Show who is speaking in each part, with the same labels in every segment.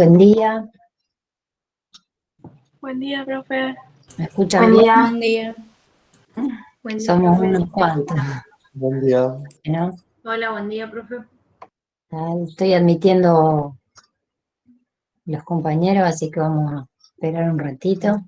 Speaker 1: Buen día,
Speaker 2: Buen día, profe.
Speaker 1: ¿me escuchan
Speaker 3: Buen
Speaker 1: bien?
Speaker 3: día.
Speaker 4: Buen día.
Speaker 3: Buen día,
Speaker 1: Somos
Speaker 3: profe.
Speaker 1: unos cuantos,
Speaker 5: Buen día.
Speaker 1: ¿no?
Speaker 3: Hola, buen día, profe.
Speaker 1: Estoy admitiendo los compañeros, así que vamos a esperar un ratito.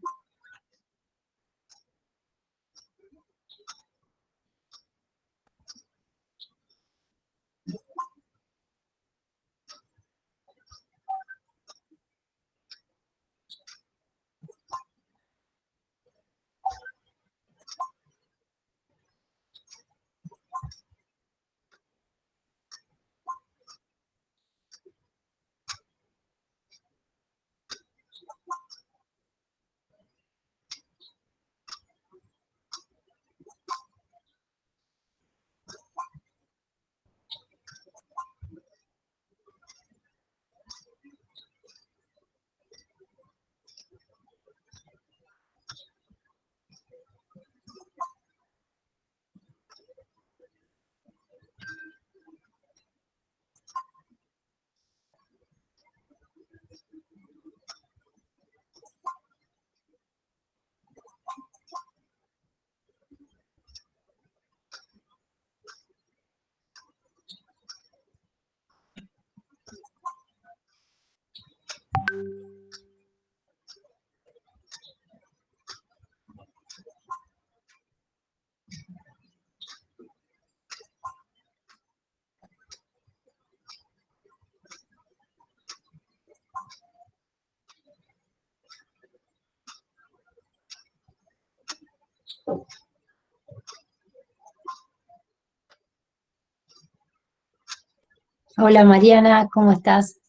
Speaker 1: Hola Mariana, ¿cómo estás?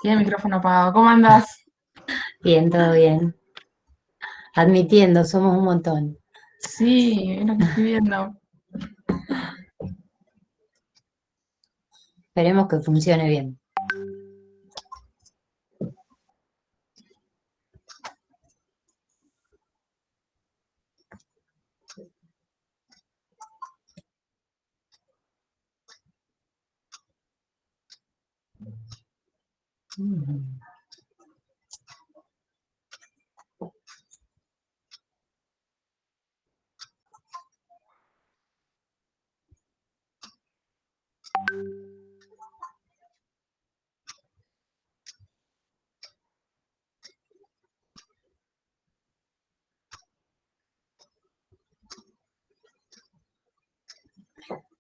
Speaker 4: Tiene el micrófono apagado. ¿Cómo andás?
Speaker 1: Bien, todo bien. Admitiendo, somos un montón.
Speaker 4: Sí, es lo que estoy viendo.
Speaker 1: Esperemos que funcione bien.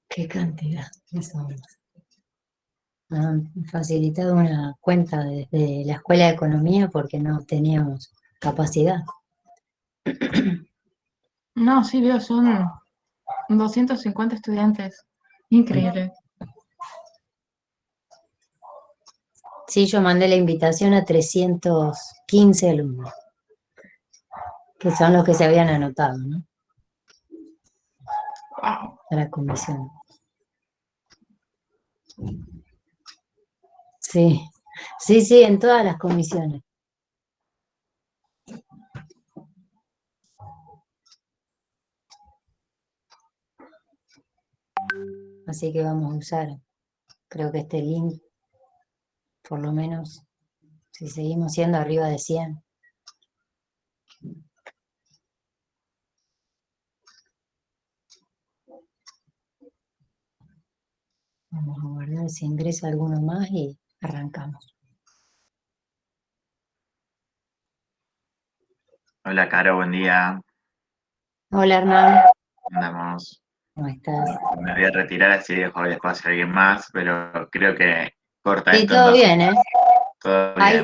Speaker 1: Qué cantidad de somos. Nos han facilitado una cuenta desde la Escuela de Economía porque no teníamos capacidad.
Speaker 4: No, sí, veo, son 250 estudiantes. Increíble.
Speaker 1: Sí, yo mandé la invitación a 315 alumnos, que son los que se habían anotado, ¿no?
Speaker 4: Wow.
Speaker 1: A la comisión. Sí, sí, en todas las comisiones. Así que vamos a usar, creo que este link, por lo menos, si seguimos siendo arriba de 100. Vamos a guardar si ingresa alguno más y arrancamos.
Speaker 5: Hola, Caro, buen día.
Speaker 1: Hola Hernán,
Speaker 5: Andamos.
Speaker 1: ¿cómo estás?
Speaker 5: Me voy a retirar así dejo el espacio a alguien más, pero creo que corta
Speaker 1: Sí,
Speaker 5: esto
Speaker 1: todo
Speaker 5: entonces.
Speaker 1: bien, ¿eh?
Speaker 5: Todo
Speaker 1: Hay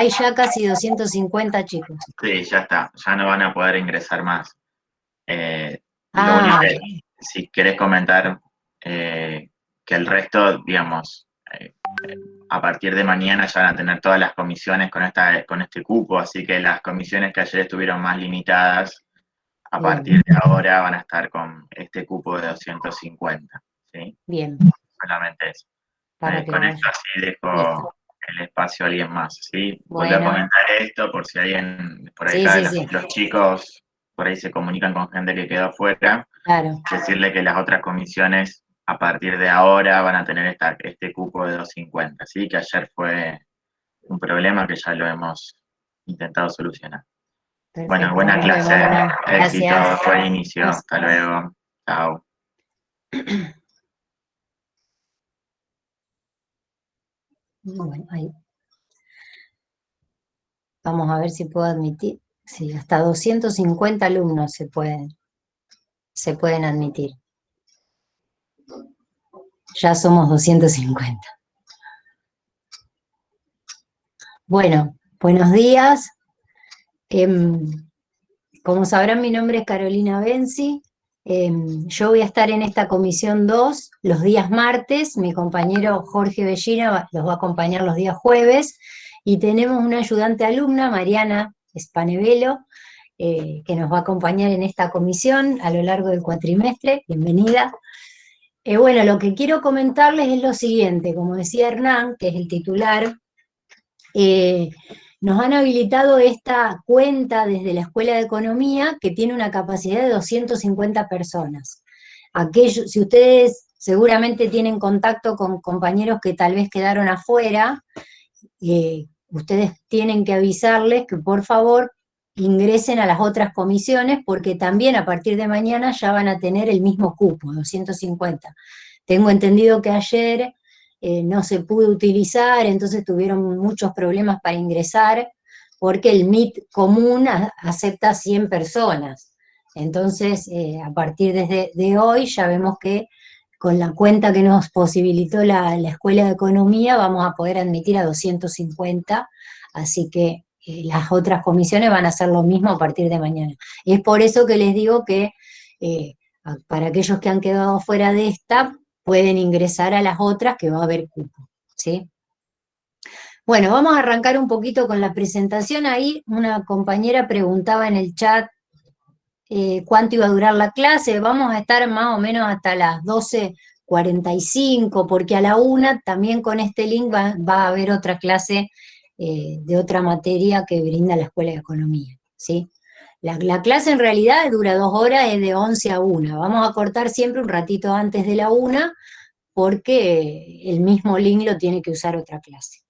Speaker 5: bien.
Speaker 1: ya casi 250 chicos.
Speaker 5: Sí, ya está. Ya no van a poder ingresar más. Lo único
Speaker 1: Ah,
Speaker 5: que, si querés comentar, que el resto, digamos, a partir de mañana ya van a tener todas las comisiones con este cupo, así que las comisiones que ayer estuvieron más limitadas, a
Speaker 1: bien,
Speaker 5: partir de ahora van a estar con este cupo de 250, ¿sí?
Speaker 1: bien,
Speaker 5: Solamente eso.
Speaker 1: para que
Speaker 5: Con
Speaker 1: vaya.
Speaker 5: esto así
Speaker 1: Listo.
Speaker 5: dejo el espacio a alguien más, ¿sí? Volví a
Speaker 1: Bueno,
Speaker 5: comentar esto por si alguien por
Speaker 1: sí,
Speaker 5: acá de
Speaker 1: sí, sí.
Speaker 5: los chicos por ahí se comunican con gente que quedó fuera,
Speaker 1: Claro.
Speaker 5: decirle que las otras comisiones a partir de ahora van a tener este cupo de 250, ¿sí? Que ayer fue un problema que ya lo hemos intentado solucionar.
Speaker 1: Perfecto.
Speaker 5: Bueno, buena
Speaker 1: Nos vemos,
Speaker 5: clase,
Speaker 1: Hernán.
Speaker 5: éxito,
Speaker 1: Gracias.
Speaker 5: buen inicio,
Speaker 1: Gracias.
Speaker 5: hasta luego, chao.
Speaker 1: Bueno, ahí. Vamos a ver si puedo admitir. Sí, hasta 250 alumnos se pueden admitir. Ya somos 250. Bueno, buenos días. Como sabrán, mi nombre es Carolina Benzi. Yo voy a estar en esta comisión 2 los días martes. Mi compañero Jorge Bellina los va a acompañar los días jueves. Y tenemos una ayudante alumna, Mariana Spanevelo, que nos va a acompañar en esta comisión a lo largo del cuatrimestre. Bienvenida. Bueno, lo que quiero comentarles es lo siguiente. Como decía Hernán, que es el titular, nos han habilitado esta cuenta desde la Escuela de Economía que tiene una capacidad de 250 personas. Si ustedes seguramente tienen contacto con compañeros que tal vez quedaron afuera, ustedes tienen que avisarles que por favor ingresen a las otras comisiones porque también a partir de mañana ya van a tener el mismo cupo, 250. Tengo entendido que ayer no se pudo utilizar, entonces tuvieron muchos problemas para ingresar, porque el Meet común acepta 100 personas. Entonces, a partir de hoy ya vemos que con la cuenta que nos posibilitó la Escuela de Economía vamos a poder admitir a 250, así que las otras comisiones van a hacer lo mismo a partir de mañana. Es por eso que les digo que para aquellos que han quedado fuera de esta, pueden ingresar a las otras que va a haber cupo, ¿sí? Bueno, vamos a arrancar un poquito con la presentación. Ahí una compañera preguntaba en el chat cuánto iba a durar la clase. Vamos a estar más o menos hasta las 12:45, porque a la 1 también con este link va a haber otra clase de otra materia que brinda la Escuela de Economía, ¿sí? La clase en realidad dura 2 horas, es de 11 a 1. Vamos a cortar siempre un ratito antes de la 1, porque el mismo link lo tiene que usar otra clase.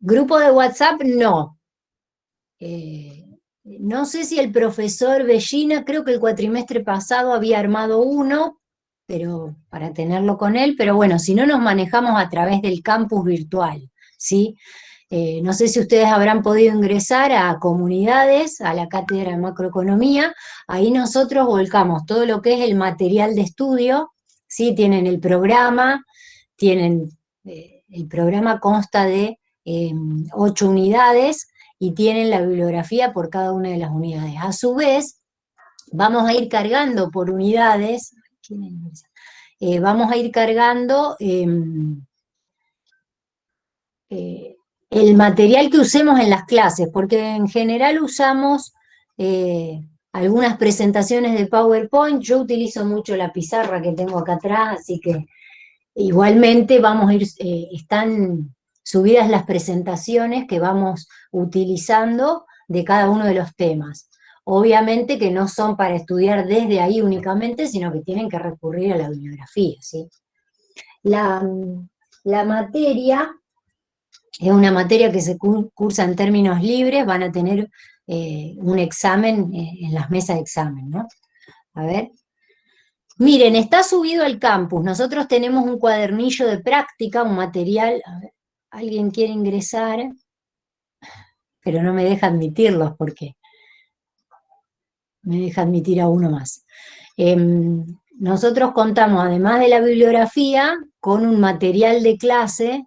Speaker 1: Grupo de WhatsApp, no. No sé si el profesor Bellina, creo que el cuatrimestre pasado había armado uno, pero para tenerlo con él, pero bueno, si no nos manejamos a través del campus virtual, ¿sí? No sé si ustedes habrán podido ingresar a comunidades, a la cátedra de macroeconomía. Ahí nosotros volcamos todo lo que es el material de estudio, ¿sí? Tienen el programa, el programa consta de 8 unidades y tienen la bibliografía por cada una de las unidades. A su vez, vamos a ir cargando por unidades, vamos a ir cargando el material que usemos en las clases, porque en general usamos algunas presentaciones de PowerPoint. Yo utilizo mucho la pizarra que tengo acá atrás, así que igualmente vamos a ir, están subidas las presentaciones que vamos utilizando de cada uno de los temas. Obviamente que no son para estudiar desde ahí únicamente, sino que tienen que recurrir a la bibliografía, ¿sí? La materia es una materia que se cursa en términos libres, van a tener un examen en las mesas de examen, ¿no? A ver. Miren, está subido al campus. Nosotros tenemos un cuadernillo de práctica, un material. A ver, ¿alguien quiere ingresar? Pero no me deja admitirlos porque me deja admitir a uno más. Nosotros contamos, además de la bibliografía, con un material de clase,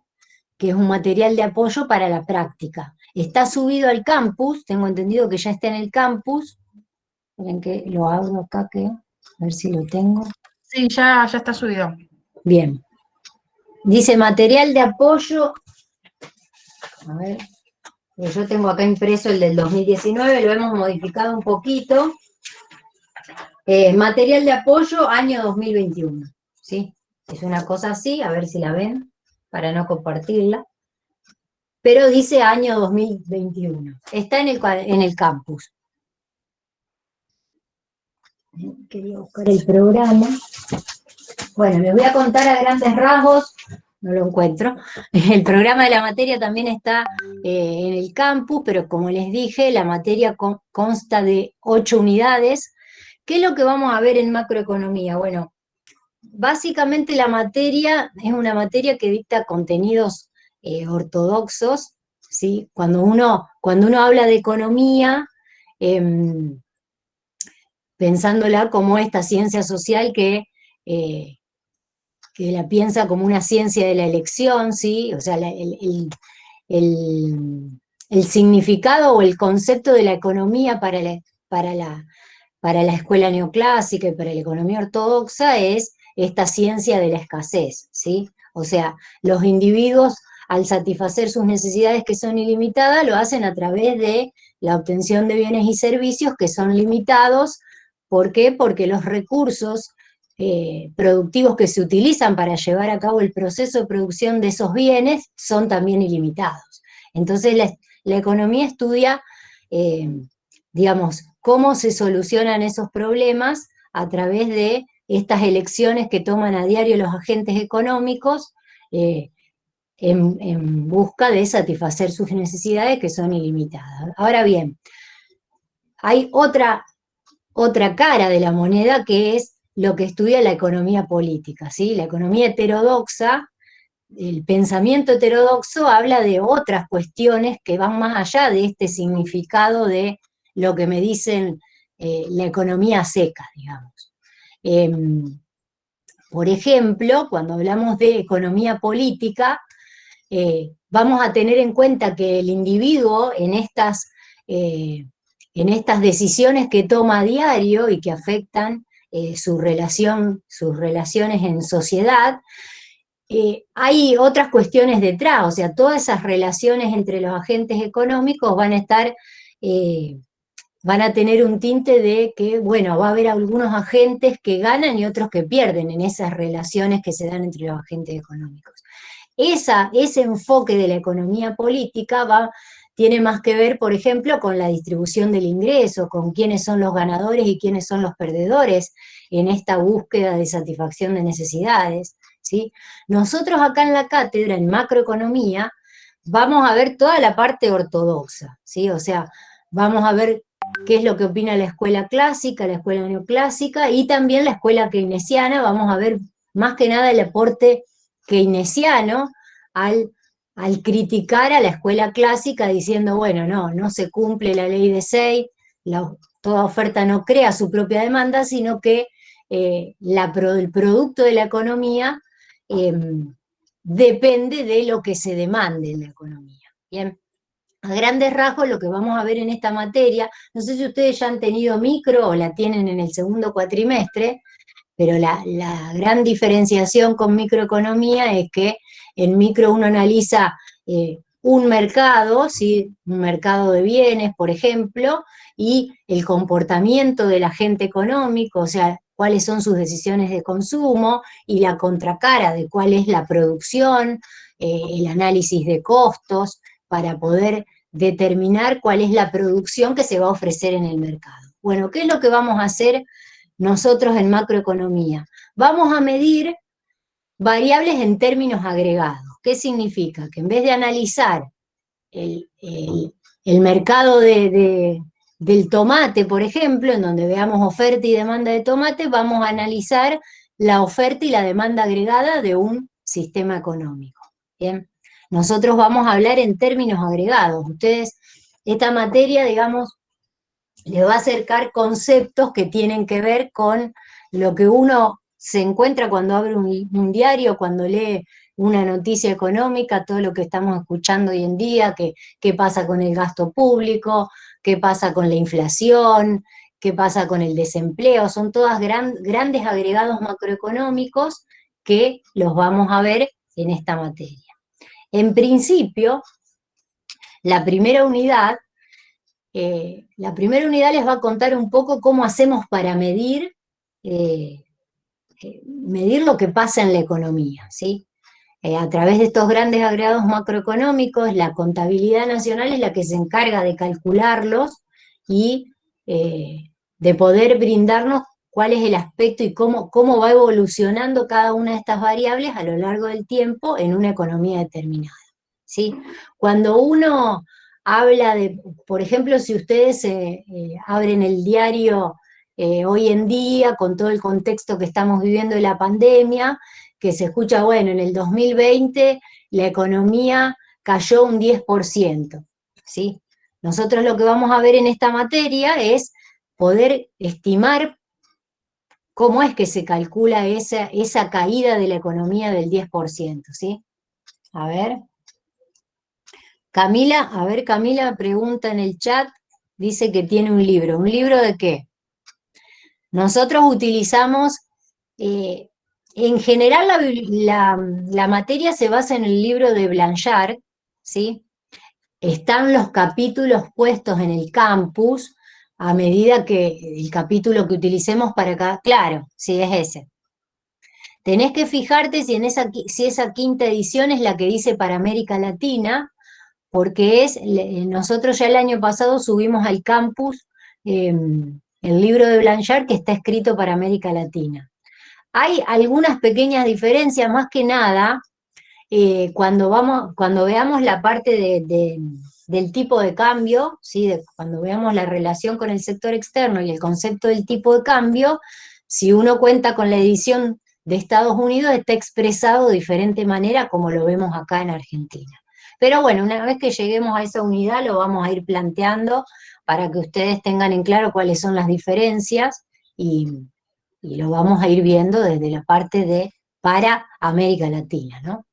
Speaker 1: que es un material de apoyo para la práctica. Está subido al campus, tengo entendido que ya está en el campus. Miren que lo abro acá, a ver si lo tengo.
Speaker 4: Sí, ya está subido.
Speaker 1: Bien. Dice material de apoyo. A ver, yo tengo acá impreso el del 2019, lo hemos modificado un poquito. Material de apoyo año 2021, ¿sí? Es una cosa así, a ver si la ven, para no compartirla. Pero dice año 2021. Está en el campus. Quería buscar el programa. Bueno, les voy a contar a grandes rasgos, no lo encuentro. El programa de la materia también está en el campus, pero como les dije, la materia consta de 8 unidades. ¿Qué es lo que vamos a ver en macroeconomía? Bueno, básicamente la materia es una materia que dicta contenidos ortodoxos, ¿sí? Cuando uno habla de economía, pensándola como esta ciencia social eh, que la piensa como una ciencia de la elección, ¿sí? O sea, el significado o el concepto de la economía para la, para la escuela neoclásica y para la economía ortodoxa es esta ciencia de la escasez, ¿sí? O sea, los individuos al satisfacer sus necesidades que son ilimitadas lo hacen a través de la obtención de bienes y servicios que son limitados. ¿Por qué? Porque los recursos productivos que se utilizan para llevar a cabo el proceso de producción de esos bienes son también ilimitados. Entonces la economía estudia, digamos, cómo se solucionan esos problemas a través de estas elecciones que toman a diario los agentes económicos en busca de satisfacer sus necesidades que son ilimitadas. Ahora bien, hay otra cara de la moneda que es lo que estudia la economía política, ¿sí? La economía heterodoxa, el pensamiento heterodoxo habla de otras cuestiones que van más allá de este significado de lo que me dicen la economía seca, digamos. Por ejemplo, cuando hablamos de economía política, vamos a tener en cuenta que el individuo en estas decisiones que toma a diario y que afectan sus relaciones en sociedad, hay otras cuestiones detrás, o sea, todas esas relaciones entre los agentes económicos van a estar, van a tener un tinte de que, bueno, va a haber algunos agentes que ganan y otros que pierden en esas relaciones que se dan entre los agentes económicos. Ese enfoque de la economía política tiene más que ver, por ejemplo, con la distribución del ingreso, con quiénes son los ganadores y quiénes son los perdedores en esta búsqueda de satisfacción de necesidades, ¿sí? Nosotros acá en la cátedra, en macroeconomía, vamos a ver toda la parte ortodoxa, ¿sí? O sea, vamos a ver qué es lo que opina la escuela clásica, la escuela neoclásica y también la escuela keynesiana. Vamos a ver más que nada el aporte keynesiano al criticar a la escuela clásica diciendo, bueno, no se cumple la ley de Say, toda oferta no crea su propia demanda, sino que el producto de la economía depende de lo que se demande en la economía. Bien, a grandes rasgos lo que vamos a ver en esta materia, no sé si ustedes ya han tenido micro o la tienen en el segundo cuatrimestre, pero la gran diferenciación con microeconomía es que en micro uno analiza un mercado, ¿sí? Un mercado de bienes, por ejemplo, y el comportamiento del agente económico, o sea, cuáles son sus decisiones de consumo, y la contracara de cuál es la producción, el análisis de costos, para poder determinar cuál es la producción que se va a ofrecer en el mercado. Bueno, ¿qué es lo que vamos a hacer nosotros en macroeconomía? Vamos a medir variables en términos agregados. ¿Qué significa? Que en vez de analizar el mercado del tomate, por ejemplo, en donde veamos oferta y demanda de tomate, vamos a analizar la oferta y la demanda agregada de un sistema económico. ¿Bien? Nosotros vamos a hablar en términos agregados. Ustedes, esta materia, digamos, le va a acercar conceptos que tienen que ver con lo que uno se encuentra cuando abre un diario, cuando lee una noticia económica, todo lo que estamos escuchando hoy en día, qué pasa con el gasto público, qué pasa con la inflación, qué pasa con el desempleo, son todas grandes agregados macroeconómicos que los vamos a ver en esta materia. En principio, la primera unidad les va a contar un poco cómo hacemos para medir lo que pasa en la economía, ¿sí? A través de estos grandes agregados macroeconómicos, la contabilidad nacional es la que se encarga de calcularlos y de poder brindarnos cuál es el aspecto y cómo va evolucionando cada una de estas variables a lo largo del tiempo en una economía determinada, ¿sí? Cuando uno habla de, por ejemplo, si ustedes abren el diario hoy en día, con todo el contexto que estamos viviendo de la pandemia, que se escucha, bueno, en el 2020 la economía cayó un 10%, ¿sí? Nosotros lo que vamos a ver en esta materia es poder estimar cómo es que se calcula esa caída de la economía del 10%, ¿sí? A ver. Camila pregunta en el chat, dice que tiene un libro. ¿Un libro de qué? Nosotros utilizamos, en general la materia se basa en el libro de Blanchard, ¿sí? Están los capítulos puestos en el campus a medida que el capítulo que utilicemos para acá, claro, sí, es ese. Tenés que fijarte si esa quinta edición es la que dice para América Latina, porque nosotros ya el año pasado subimos al campus el libro de Blanchard que está escrito para América Latina. Hay algunas pequeñas diferencias, más que nada, cuando veamos la parte del tipo de cambio, ¿sí? Cuando veamos la relación con el sector externo y el concepto del tipo de cambio, si uno cuenta con la edición de Estados Unidos, está expresado de diferente manera como lo vemos acá en Argentina. Pero bueno, una vez que lleguemos a esa unidad lo vamos a ir planteando para que ustedes tengan en claro cuáles son las diferencias y lo vamos a ir viendo desde la parte de para América Latina, ¿no?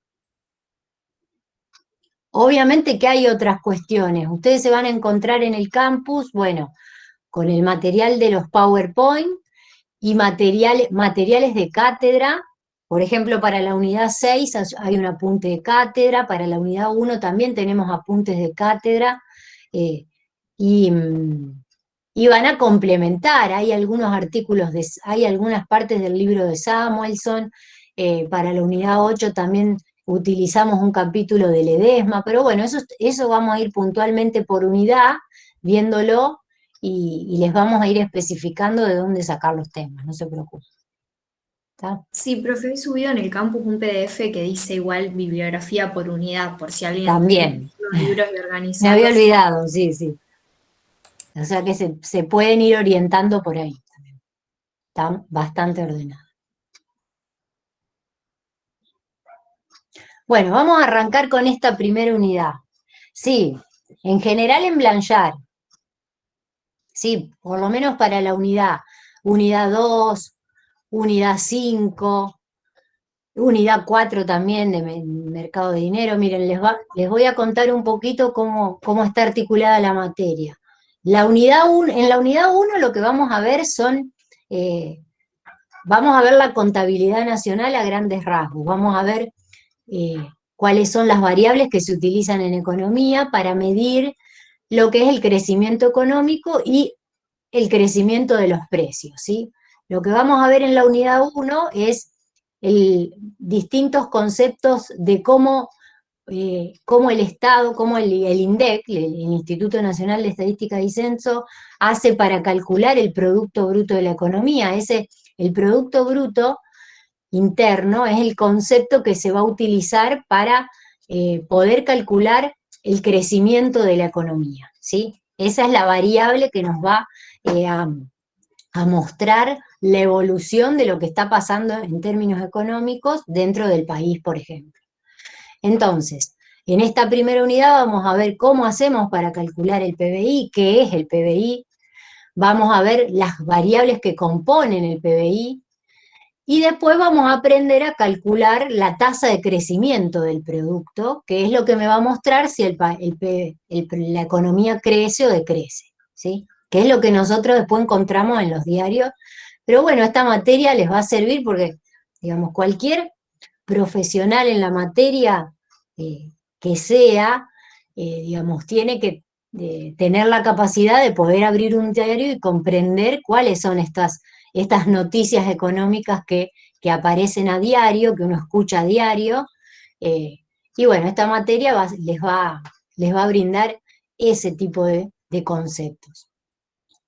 Speaker 1: Obviamente que hay otras cuestiones. Ustedes se van a encontrar en el campus, bueno, con el material de los PowerPoint y materiales de cátedra. Por ejemplo, para la unidad 6 hay un apunte de cátedra, para la unidad 1 también tenemos apuntes de cátedra, y van a complementar. Hay algunos artículos, hay algunas partes del libro de Samuelson, para la unidad 8 también utilizamos un capítulo de Ledesma, pero bueno, eso vamos a ir puntualmente por unidad, viéndolo, y les vamos a ir especificando de dónde sacar los temas, no se preocupen. ¿Está?
Speaker 3: Sí, profe, he subido en el campus un PDF que dice igual bibliografía por unidad, por si alguien
Speaker 1: También.
Speaker 3: tiene los libros de
Speaker 1: Me
Speaker 3: organizarlos.
Speaker 1: había olvidado, sí, sí. O sea que se pueden ir orientando por ahí también. Está bastante ordenado. Bueno, vamos a arrancar con esta primera unidad. Sí, en general en Blanchard. Sí, por lo menos para la unidad 2, unidad 5, unidad 4 también de mercado de dinero. Miren, les voy a contar un poquito cómo está articulada la materia. En la unidad 1 lo que vamos a ver vamos a ver la contabilidad nacional a grandes rasgos. Vamos a ver cuáles son las variables que se utilizan en economía para medir lo que es el crecimiento económico y el crecimiento de los precios, ¿sí? Lo que vamos a ver en la unidad 1 es distintos conceptos de cómo el Estado, cómo el INDEC, el Instituto Nacional de Estadística y Censo, hace para calcular el Producto Bruto de la economía. El Producto Bruto interno es el concepto que se va a utilizar para poder calcular el crecimiento de la economía, ¿sí? Esa es la variable que nos va a mostrar la evolución de lo que está pasando en términos económicos dentro del país, por ejemplo. Entonces, en esta primera unidad vamos a ver cómo hacemos para calcular el PBI, qué es el PBI, vamos a ver las variables que componen el PBI, y después vamos a aprender a calcular la tasa de crecimiento del producto, que es lo que me va a mostrar si la economía crece o decrece, ¿sí? Que es lo que nosotros después encontramos en los diarios. Pero bueno, esta materia les va a servir porque, digamos, cualquier profesional en la materia que sea, digamos, tiene que tener la capacidad de poder abrir un diario y comprender cuáles son estas noticias económicas que aparecen a diario, que uno escucha a diario, y bueno, esta materia les va a brindar ese tipo de conceptos.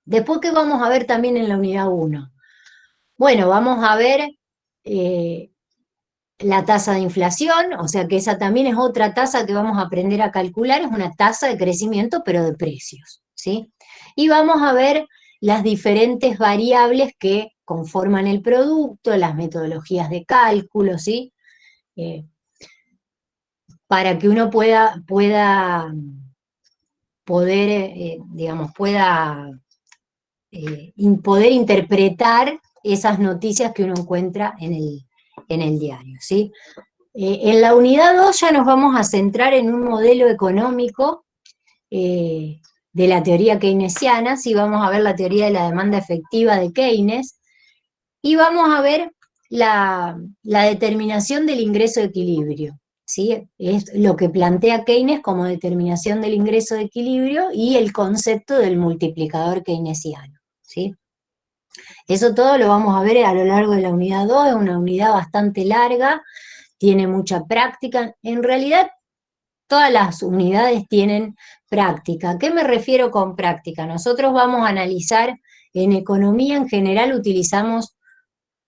Speaker 1: Después, ¿qué vamos a ver también en la unidad 1? Bueno, vamos a ver la tasa de inflación, o sea que esa también es otra tasa que vamos a aprender a calcular, es una tasa de crecimiento pero de precios, ¿sí? Y vamos a ver las diferentes variables que conforman el producto, las metodologías de cálculo, ¿sí? Eh, para que uno pueda poder, digamos, poder interpretar esas noticias que uno encuentra en el diario, ¿sí? En la unidad 2 ya nos vamos a centrar en un modelo económico de la teoría keynesiana, ¿sí? Vamos a ver la teoría de la demanda efectiva de Keynes, y vamos a ver la determinación del ingreso de equilibrio, ¿sí? Es lo que plantea Keynes como determinación del ingreso de equilibrio y el concepto del multiplicador keynesiano, ¿sí? Eso todo lo vamos a ver a lo largo de la unidad 2, es una unidad bastante larga, tiene mucha práctica. En realidad, todas las unidades tienen práctica. ¿A qué me refiero con práctica? Nosotros vamos a analizar, en economía en general utilizamos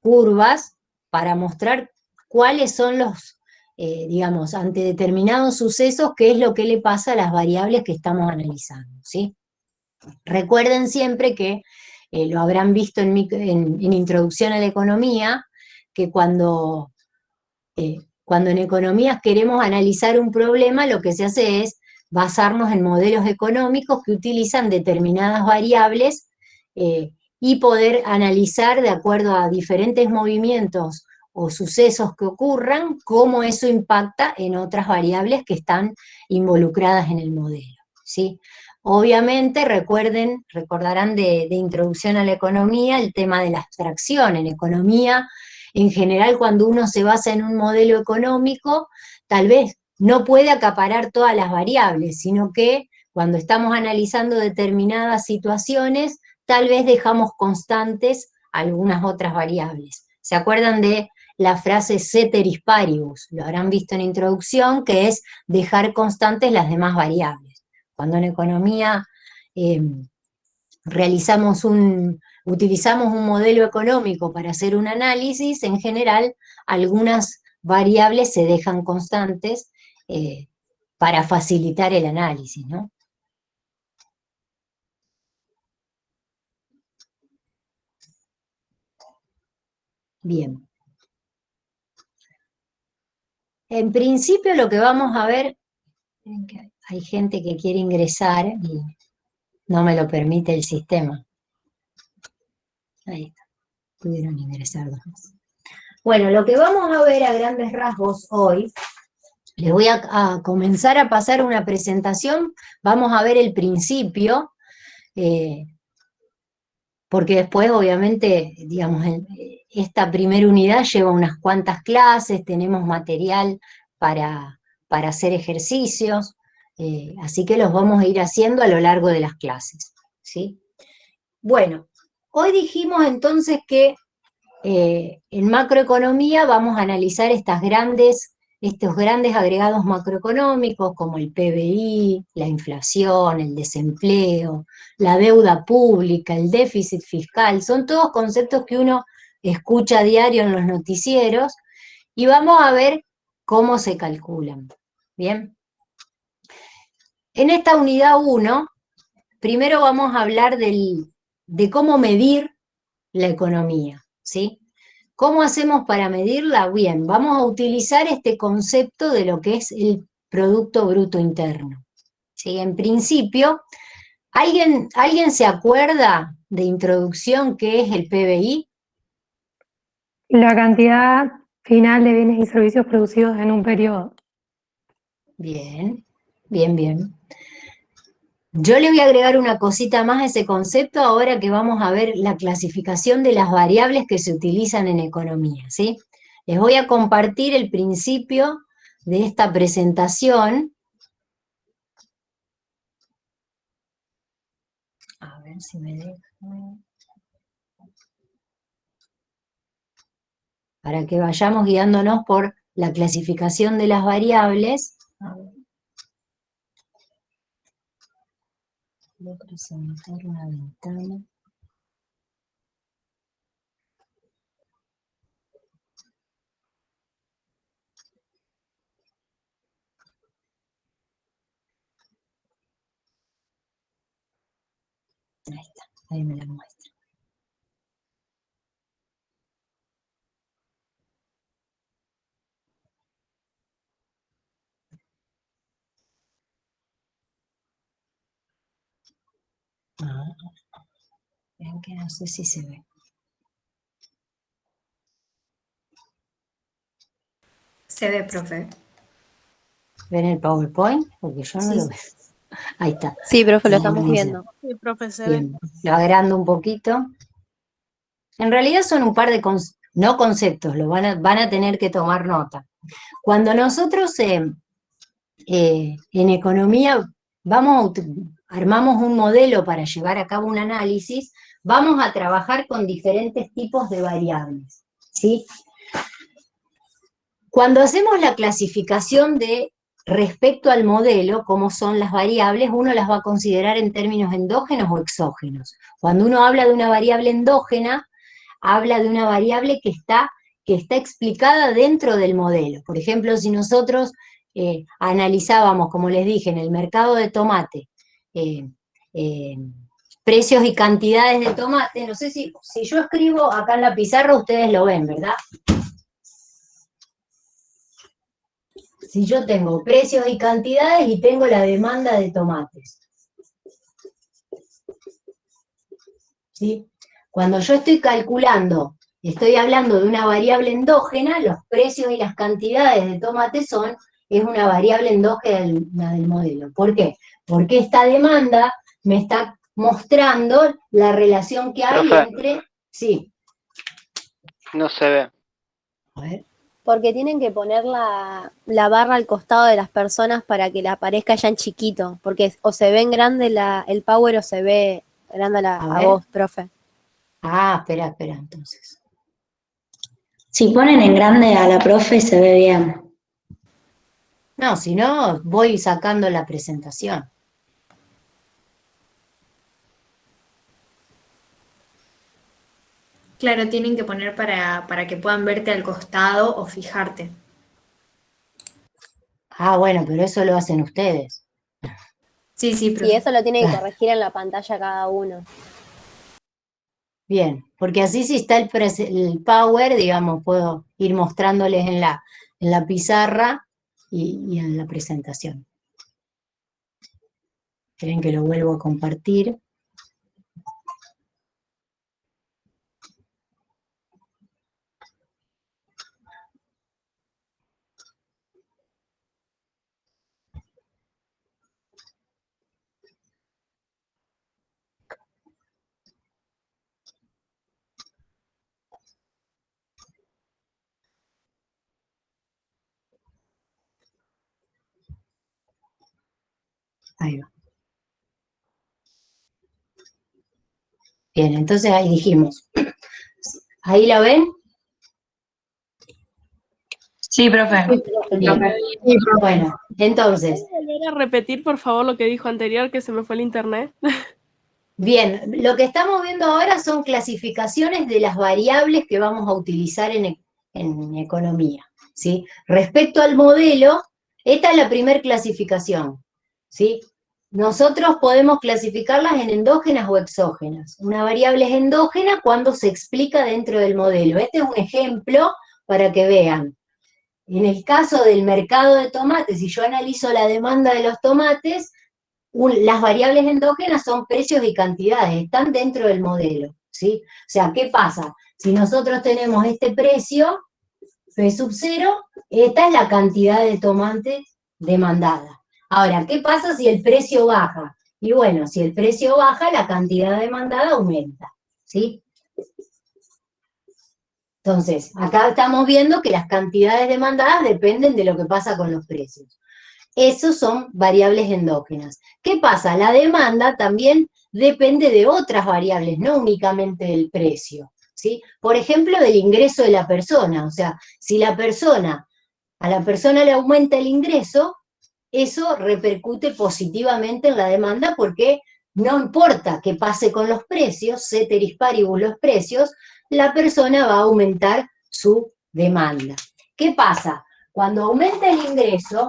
Speaker 1: curvas para mostrar cuáles son los, digamos, ante determinados sucesos, qué es lo que le pasa a las variables que estamos analizando, ¿sí? Recuerden siempre que, lo habrán visto en Introducción a la Economía, que cuando en economías queremos analizar un problema, lo que se hace es basarnos en modelos económicos que utilizan determinadas variables y poder analizar de acuerdo a diferentes movimientos o sucesos que ocurran, cómo eso impacta en otras variables que están involucradas en el modelo, ¿sí? Obviamente, recordarán de Introducción a la Economía el tema de la abstracción. En economía, en general, cuando uno se basa en un modelo económico, tal vez no puede acaparar todas las variables, sino que cuando estamos analizando determinadas situaciones, tal vez dejamos constantes algunas otras variables. ¿Se acuerdan de la frase ceteris paribus? Lo habrán visto en introducción, que es dejar constantes las demás variables. Cuando en economía eh, utilizamos un modelo económico para hacer un análisis, en general algunas variables se dejan constantes para facilitar el análisis, ¿no? Bien. En principio lo que vamos a ver, hay gente que quiere ingresar y no me lo permite el sistema. Ahí está, pudieron ingresar dos más. Bueno, lo que vamos a ver a grandes rasgos hoy, les voy a comenzar a pasar una presentación, vamos a ver el principio, porque después obviamente, digamos, esta primera unidad lleva unas cuantas clases, tenemos material para hacer ejercicios, así que los vamos a ir haciendo a lo largo de las clases, ¿sí? Bueno, hoy dijimos entonces que en macroeconomía vamos a analizar estos grandes agregados macroeconómicos como el PBI, la inflación, el desempleo, la deuda pública, el déficit fiscal, son todos conceptos que uno escucha a diario en los noticieros y vamos a ver cómo se calculan. ¿Bien? En esta unidad 1, primero vamos a hablar de cómo medir la economía, ¿sí? ¿Cómo hacemos para medirla? Bien, vamos a utilizar este concepto de lo que es el Producto Bruto Interno, ¿sí? En principio, ¿alguien se acuerda de introducción qué es el PBI?
Speaker 2: La cantidad final de bienes y servicios producidos en un periodo.
Speaker 1: Bien, bien, bien. Yo le voy a agregar una cosita más a ese concepto ahora que vamos a ver la clasificación de las variables que se utilizan en economía, ¿sí? Les voy a compartir el principio de esta presentación. A ver si me deja. Para que vayamos guiándonos por la clasificación de las variables. A ver. Voy a presentar una ventana. Ahí me la muestra. Vean que no sé si se ve.
Speaker 3: Se ve, profe.
Speaker 1: ¿Ven el PowerPoint? Porque yo no
Speaker 3: Sí.
Speaker 1: lo veo. Ahí está.
Speaker 6: Sí, profe, lo
Speaker 1: Ahí
Speaker 6: estamos
Speaker 1: dice.
Speaker 6: viendo.
Speaker 7: Sí, profe, se ve.
Speaker 1: Bien, lo agrando un poquito. En realidad son un par de, no conceptos, van a tener que tomar nota. Cuando nosotros en economía armamos un modelo para llevar a cabo un análisis, vamos a trabajar con diferentes tipos de variables, ¿sí? Cuando hacemos la clasificación de respecto al modelo, como son las variables, uno las va a considerar en términos endógenos o exógenos. Cuando uno habla de una variable endógena, habla de una variable que está explicada dentro del modelo. Por ejemplo, si nosotros analizábamos, como les dije, en el mercado de tomate, precios y cantidades de tomate, no sé si yo escribo acá en la pizarra, ustedes lo ven, ¿verdad? Si yo tengo precios y cantidades y tengo la demanda de tomates, ¿sí? Cuando yo estoy calculando, estoy hablando de una variable endógena, los precios y las cantidades de tomates es una variable endógena del modelo. ¿Por qué? Porque esta demanda me está mostrando la relación que hay
Speaker 8: Profe.
Speaker 1: entre... Sí.
Speaker 8: No se ve.
Speaker 1: A ver.
Speaker 6: Porque tienen que poner la barra al costado de las personas para que la aparezca ya en chiquito, porque o se ve en grande el power o se ve grande a vos, profe.
Speaker 1: Ah, espera, entonces.
Speaker 9: Si ponen en grande a la profe se ve bien.
Speaker 1: No, si no, voy sacando la presentación.
Speaker 3: Claro, tienen que poner para que puedan verte al costado o fijarte.
Speaker 1: Ah, bueno, pero eso lo hacen ustedes.
Speaker 3: Sí,
Speaker 6: Sí,
Speaker 3: profe.
Speaker 6: eso lo tiene que corregir en la pantalla cada uno.
Speaker 1: Bien, porque así si está el power, digamos, puedo ir mostrándoles en la pizarra y en la presentación. Esperen que lo vuelvo a compartir. Ahí va. Bien, entonces ahí dijimos. ¿Ahí la ven?
Speaker 4: Sí, profe.
Speaker 1: Bien. Bueno, entonces,
Speaker 7: ¿Puedes volver a repetir, por favor, lo que dijo anterior, que se me fue el internet?
Speaker 1: bien, lo que estamos viendo ahora son clasificaciones de las variables que vamos a utilizar en economía, ¿sí? Respecto al modelo, esta es la primera clasificación, ¿sí? Nosotros podemos clasificarlas en endógenas o exógenas. Una variable es endógena cuando se explica dentro del modelo. Este es un ejemplo para que vean. En el caso del mercado de tomates, si yo analizo la demanda de los tomates, las variables endógenas son precios y cantidades, están dentro del modelo, ¿sí? O sea, ¿qué pasa? Si nosotros tenemos este precio, P sub 0, esta es la cantidad de tomate demandada. Ahora, ¿qué pasa si el precio baja? Y bueno, si el precio baja, la cantidad demandada aumenta, ¿sí? Entonces, acá estamos viendo que las cantidades demandadas dependen de lo que pasa con los precios. Esos son variables endógenas. ¿Qué pasa? La demanda también depende de otras variables, no únicamente del precio, ¿sí? Por ejemplo, del ingreso de la persona. O sea, si a la persona le aumenta el ingreso, eso repercute positivamente en la demanda porque no importa qué pase con los precios, ceteris paribus los precios, la persona va a aumentar su demanda. ¿Qué pasa? Cuando aumenta el ingreso,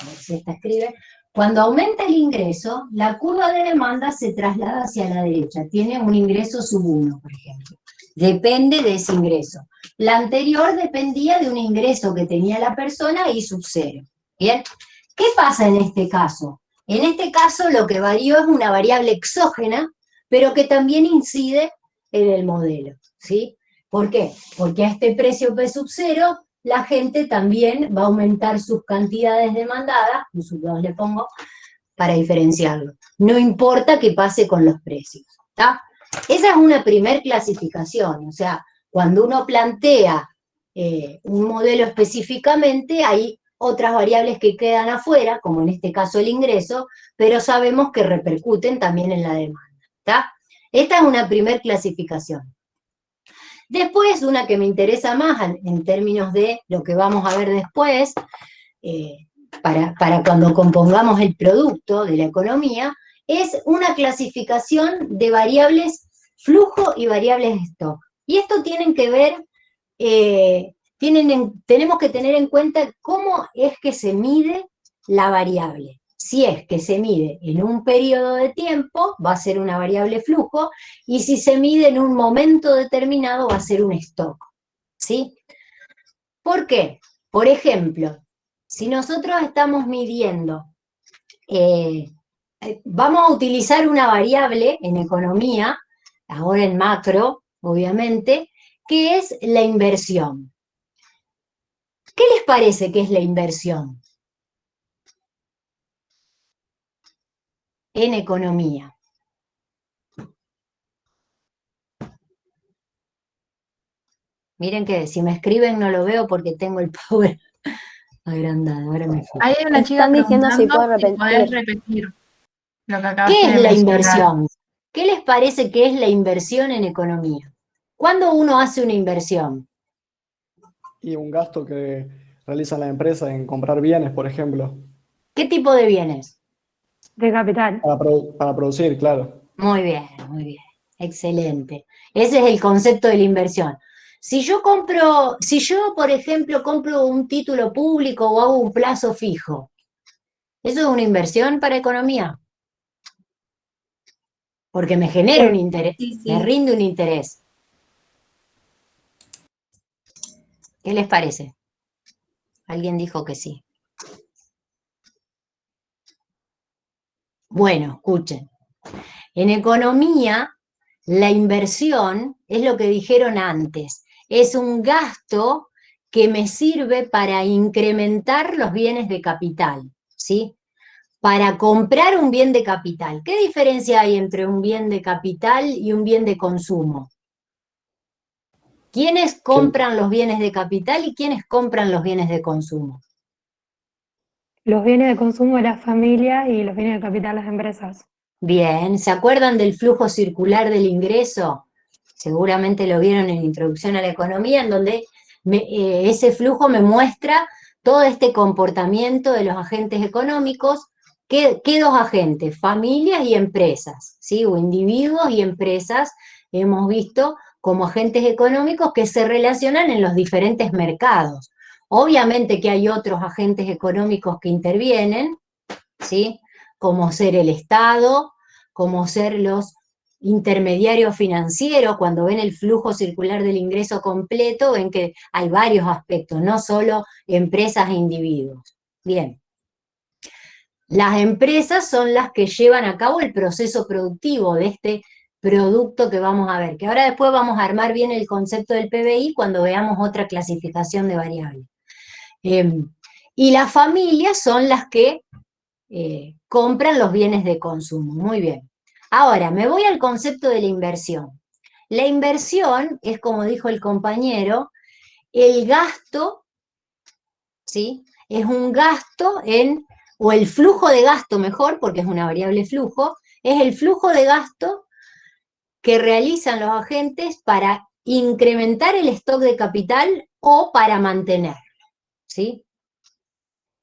Speaker 1: a ver si esta escribe, cuando aumenta el ingreso, la curva de demanda se traslada hacia la derecha, tiene un ingreso sub 1, por ejemplo. Depende de ese ingreso. La anterior dependía de un ingreso que tenía la persona y sub 0. ¿Bien? ¿Qué pasa en este caso? En este caso lo que varió es una variable exógena, pero que también incide en el modelo, ¿sí? ¿Por qué? Porque a este precio P sub 0, la gente también va a aumentar sus cantidades demandadas, un sub 2 le pongo, para diferenciarlo. No importa qué pase con los precios, ¿está? Esa es una primer clasificación, o sea, cuando uno plantea un modelo específicamente, hay otras variables que quedan afuera, como en este caso el ingreso, pero sabemos que repercuten también en la demanda, ¿está? Esta es una primer clasificación. Después, una que me interesa más en términos de lo que vamos a ver después, para cuando compongamos el producto de la economía, es una clasificación de variables flujo y variables stock. Y esto tienen que ver, tenemos que tener en cuenta cómo es que se mide la variable. Si es que se mide en un periodo de tiempo, va a ser una variable flujo, y si se mide en un momento determinado, va a ser un stock, ¿sí? ¿Por qué? Por ejemplo, si nosotros estamos midiendo, vamos a utilizar una variable en economía, ahora en macro, obviamente, que es la inversión. ¿Qué les parece que es la inversión en economía? Miren que si me escriben no lo veo porque tengo el power agrandado, ahora me fijo.
Speaker 4: Ahí hay una chica
Speaker 6: Están diciendo si
Speaker 4: preguntando
Speaker 6: pueden
Speaker 4: si podés
Speaker 6: repetir.
Speaker 4: repetir lo que
Speaker 1: ¿Qué
Speaker 4: acabaste de
Speaker 1: es la
Speaker 4: mencionar.
Speaker 1: inversión? ¿Qué les parece que es la inversión en economía? ¿Cuándo uno hace una inversión?
Speaker 10: Y un gasto que realiza la empresa en comprar bienes, por ejemplo,
Speaker 1: ¿Qué tipo de bienes?
Speaker 2: De capital.
Speaker 10: para producir, claro.
Speaker 1: Muy bien, excelente. Ese es el concepto de la inversión. Si yo, por ejemplo, compro un título público o hago un plazo fijo, ¿eso es una inversión para economía? Porque me genera un interés,
Speaker 3: Sí,
Speaker 1: me
Speaker 3: sí.
Speaker 1: rinde un interés. ¿Qué les parece? Alguien dijo que sí. Bueno, escuchen. En economía, la inversión es lo que dijeron antes. Es un gasto que me sirve para incrementar los bienes de capital, ¿sí? Para comprar un bien de capital. ¿Qué diferencia hay entre un bien de capital y un bien de consumo? ¿Quiénes compran los bienes de capital y quiénes compran los bienes de consumo?
Speaker 2: Los bienes de consumo de las familias y los bienes de capital de las empresas.
Speaker 1: Bien, ¿se acuerdan del flujo circular del ingreso? Seguramente lo vieron en Introducción a la Economía, en donde ese flujo me muestra todo este comportamiento de los agentes económicos. ¿Qué dos agentes? Familias y empresas, ¿sí? O individuos y empresas, hemos visto como agentes económicos que se relacionan en los diferentes mercados. Obviamente que hay otros agentes económicos que intervienen, ¿sí? Como ser el Estado, como ser los intermediarios financieros. Cuando ven el flujo circular del ingreso completo, ven que hay varios aspectos, no solo empresas e individuos. Bien. Las empresas son las que llevan a cabo el proceso productivo de este producto que vamos a ver, que ahora después vamos a armar bien el concepto del PBI cuando veamos otra clasificación de variables. Y las familias son las que compran los bienes de consumo. Muy bien. Ahora, me voy al concepto de la inversión. La inversión es, como dijo el compañero, el gasto, ¿sí? Es un gasto o el flujo de gasto mejor, porque es una variable flujo, es el flujo de gasto que realizan los agentes para incrementar el stock de capital o para mantenerlo, ¿sí?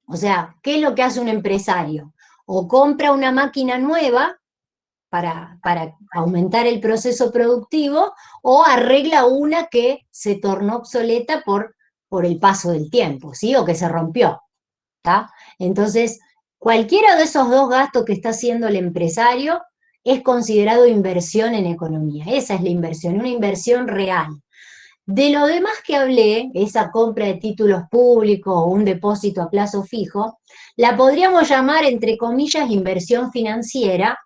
Speaker 1: O sea, ¿qué es lo que hace un empresario? O compra una máquina nueva para aumentar el proceso productivo, o arregla una que se tornó obsoleta por el paso del tiempo, ¿sí? O que se rompió. ¿está? Entonces, cualquiera de esos dos gastos que está haciendo el empresario es considerado inversión en economía. Esa es la inversión, una inversión real. De lo demás que hablé, esa compra de títulos públicos o un depósito a plazo fijo, la podríamos llamar, entre comillas, inversión financiera,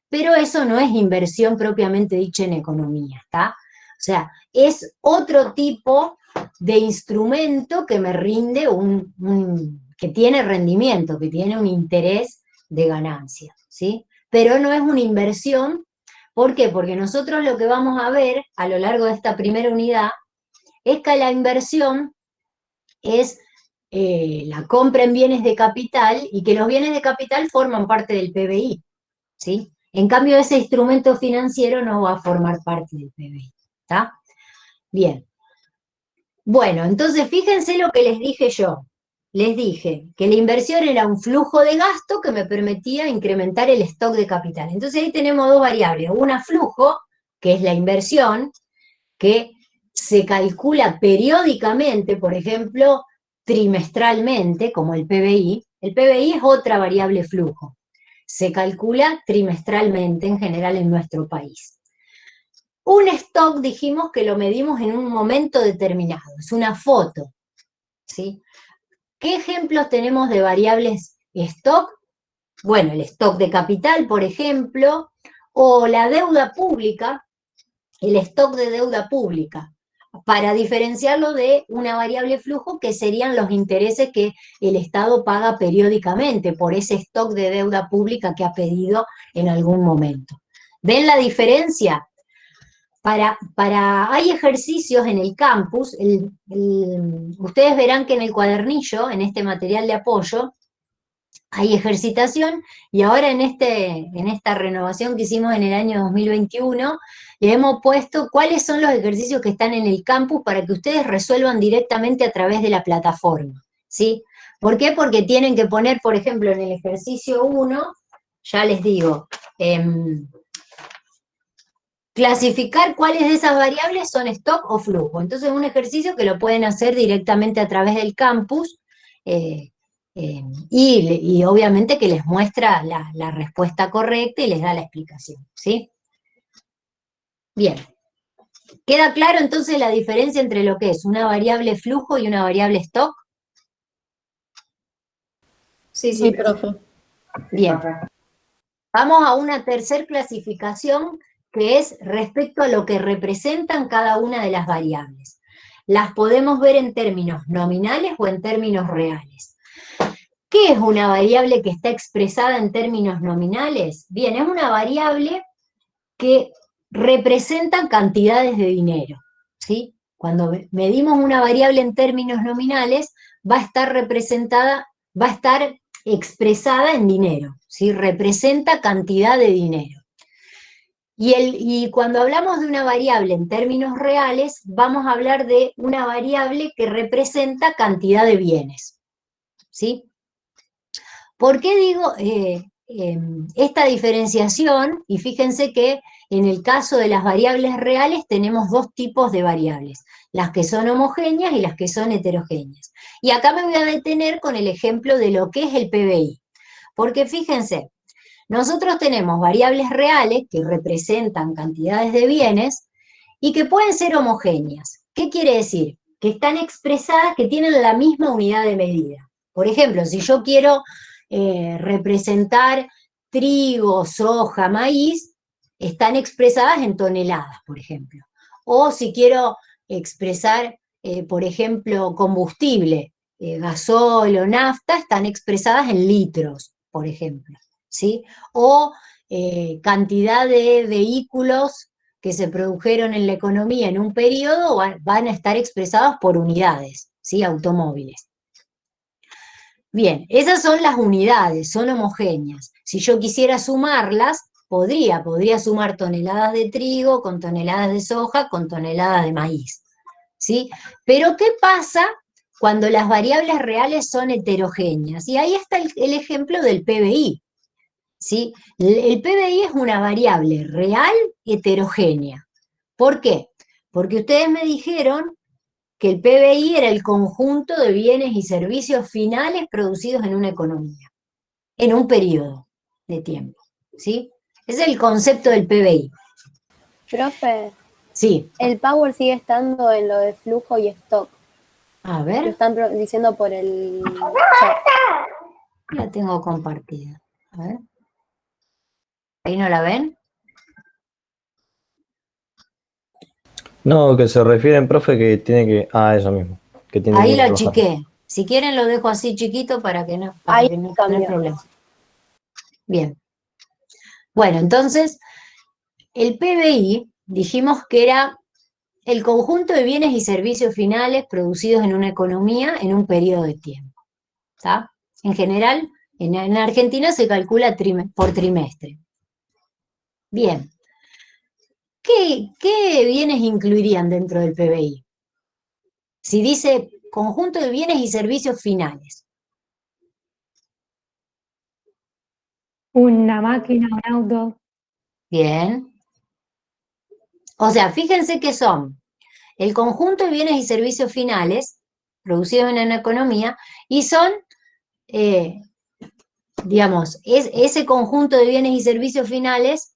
Speaker 1: pero eso no es inversión propiamente dicha en economía, ¿está? O sea, es otro tipo de instrumento que me rinde que tiene rendimiento, que tiene un interés de ganancia, ¿sí? Pero no es una inversión. ¿Por qué? Porque nosotros lo que vamos a ver a lo largo de esta primera unidad es que la inversión es la compra en bienes de capital y que los bienes de capital forman parte del PBI, ¿sí? En cambio, ese instrumento financiero no va a formar parte del PBI, ¿está? Bien. Bueno, entonces fíjense lo que les dije yo. Les dije que la inversión era un flujo de gasto que me permitía incrementar el stock de capital. Entonces ahí tenemos dos variables. Una, flujo, que es la inversión, que se calcula periódicamente, por ejemplo, trimestralmente, como el PBI. El PBI es otra variable flujo. Se calcula trimestralmente en general en nuestro país. Un stock dijimos que lo medimos en un momento determinado, es una foto, ¿sí? ¿Qué ejemplos tenemos de variables stock? Bueno, el stock de capital, por ejemplo, o la deuda pública, el stock de deuda pública, para diferenciarlo de una variable flujo que serían los intereses que el Estado paga periódicamente por ese stock de deuda pública que ha pedido en algún momento. ¿Ven la diferencia? Hay ejercicios en el campus, ustedes verán que en el cuadernillo, en este material de apoyo, hay ejercitación, y ahora en esta renovación que hicimos en el año 2021, le hemos puesto cuáles son los ejercicios que están en el campus para que ustedes resuelvan directamente a través de la plataforma, ¿sí? ¿Por qué? Porque tienen que poner, por ejemplo, en el ejercicio 1, ya les digo, clasificar cuáles de esas variables son stock o flujo. Entonces es un ejercicio que lo pueden hacer directamente a través del campus, y obviamente que les muestra la respuesta correcta y les da la explicación, ¿sí? Bien. ¿Queda claro entonces la diferencia entre lo que es una variable flujo y una variable stock?
Speaker 3: Sí,
Speaker 2: Sí,
Speaker 3: sí.
Speaker 2: profe.
Speaker 1: Bien. Vamos a una tercer clasificación que es respecto a lo que representan cada una de las variables. Las podemos ver en términos nominales o en términos reales. ¿Qué es una variable que está expresada en términos nominales? Bien, es una variable que representa cantidades de dinero, ¿sí? Cuando medimos una variable en términos nominales, va a estar representada, va a estar expresada en dinero, ¿sí? Representa cantidad de dinero. Y cuando hablamos de una variable en términos reales, vamos a hablar de una variable que representa cantidad de bienes, ¿sí? ¿Por qué digo esta diferenciación? Y fíjense que en el caso de las variables reales tenemos dos tipos de variables, las que son homogéneas y las que son heterogéneas. Y acá me voy a detener con el ejemplo de lo que es el PBI. Porque fíjense, nosotros tenemos variables reales que representan cantidades de bienes y que pueden ser homogéneas. ¿Qué quiere decir? Que están expresadas, que tienen la misma unidad de medida. Por ejemplo, si yo quiero representar trigo, soja, maíz, están expresadas en toneladas, por ejemplo. O si quiero expresar, por ejemplo, combustible, gasol o nafta, están expresadas en litros, por ejemplo, ¿sí? O cantidad de vehículos que se produjeron en la economía en un periodo van a estar expresados por unidades, ¿sí? Automóviles. Bien, esas son las unidades, son homogéneas. Si yo quisiera sumarlas, podría sumar toneladas de trigo con toneladas de soja con toneladas de maíz, ¿sí? Pero ¿qué pasa cuando las variables reales son heterogéneas? Y ahí está el ejemplo del PBI, ¿sí? El PBI es una variable real heterogénea. ¿Por qué? Porque ustedes me dijeron que el PBI era el conjunto de bienes y servicios finales producidos en una economía, en un periodo de tiempo, ¿sí? Ese es el concepto del PBI.
Speaker 6: Profe,
Speaker 1: Sí,
Speaker 6: el power sigue estando en lo de flujo y stock.
Speaker 1: a
Speaker 6: Lo
Speaker 1: ver,
Speaker 6: están diciendo por el chat.
Speaker 1: la tengo compartida. A ver. ¿Ahí no la ven?
Speaker 11: No, que se refieren, profe, que tiene que... Ah, eso mismo. Que tiene
Speaker 1: Ahí
Speaker 11: que
Speaker 1: lo
Speaker 11: bajar.
Speaker 1: achiqué. Si quieren lo dejo así chiquito para que no, para
Speaker 6: Ahí
Speaker 1: que no
Speaker 6: cambió.
Speaker 1: tener problema. Bien. Bueno, entonces, el PBI dijimos que era el conjunto de bienes y servicios finales producidos en una economía en un periodo de tiempo. ¿Está? En general, en Argentina se calcula por trimestre. Bien. ¿Qué bienes incluirían dentro del PBI? Si dice conjunto de bienes y servicios finales.
Speaker 2: Una máquina, un auto.
Speaker 1: Bien. O sea, fíjense que son el conjunto de bienes y servicios finales producidos en una economía y son, digamos, ese conjunto de bienes y servicios finales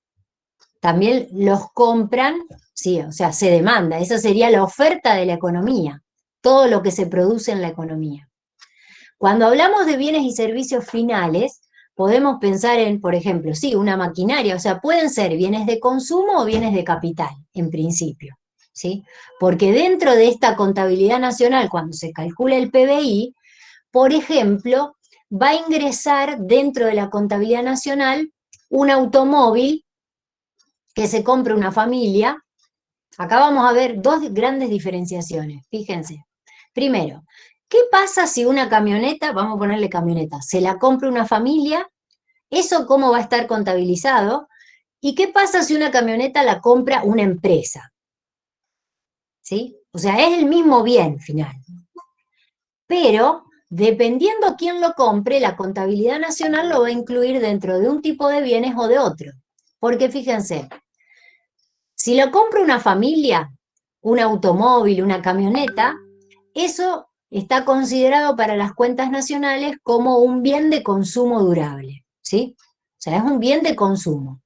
Speaker 1: también los compran, sí, o sea, se demanda, esa sería la oferta de la economía, todo lo que se produce en la economía. Cuando hablamos de bienes y servicios finales, podemos pensar en, por ejemplo, sí, una maquinaria, o sea, pueden ser bienes de consumo o bienes de capital, en principio, ¿sí? Porque dentro de esta contabilidad nacional, cuando se calcula el PBI, por ejemplo, va a ingresar dentro de la contabilidad nacional un automóvil que se compra una familia. Acá vamos a ver dos grandes diferenciaciones, fíjense. Primero, ¿qué pasa si una camioneta, vamos a ponerle camioneta, se la compra una familia? ¿Eso cómo va a estar contabilizado? ¿Y qué pasa si una camioneta la compra una empresa? ¿Sí? O sea, es el mismo bien final. Pero, dependiendo quién lo compre, la contabilidad nacional lo va a incluir dentro de un tipo de bienes o de otro. Porque fíjense, si lo compra una familia, un automóvil, una camioneta, eso está considerado para las cuentas nacionales como un bien de consumo durable, ¿sí? O sea, es un bien de consumo.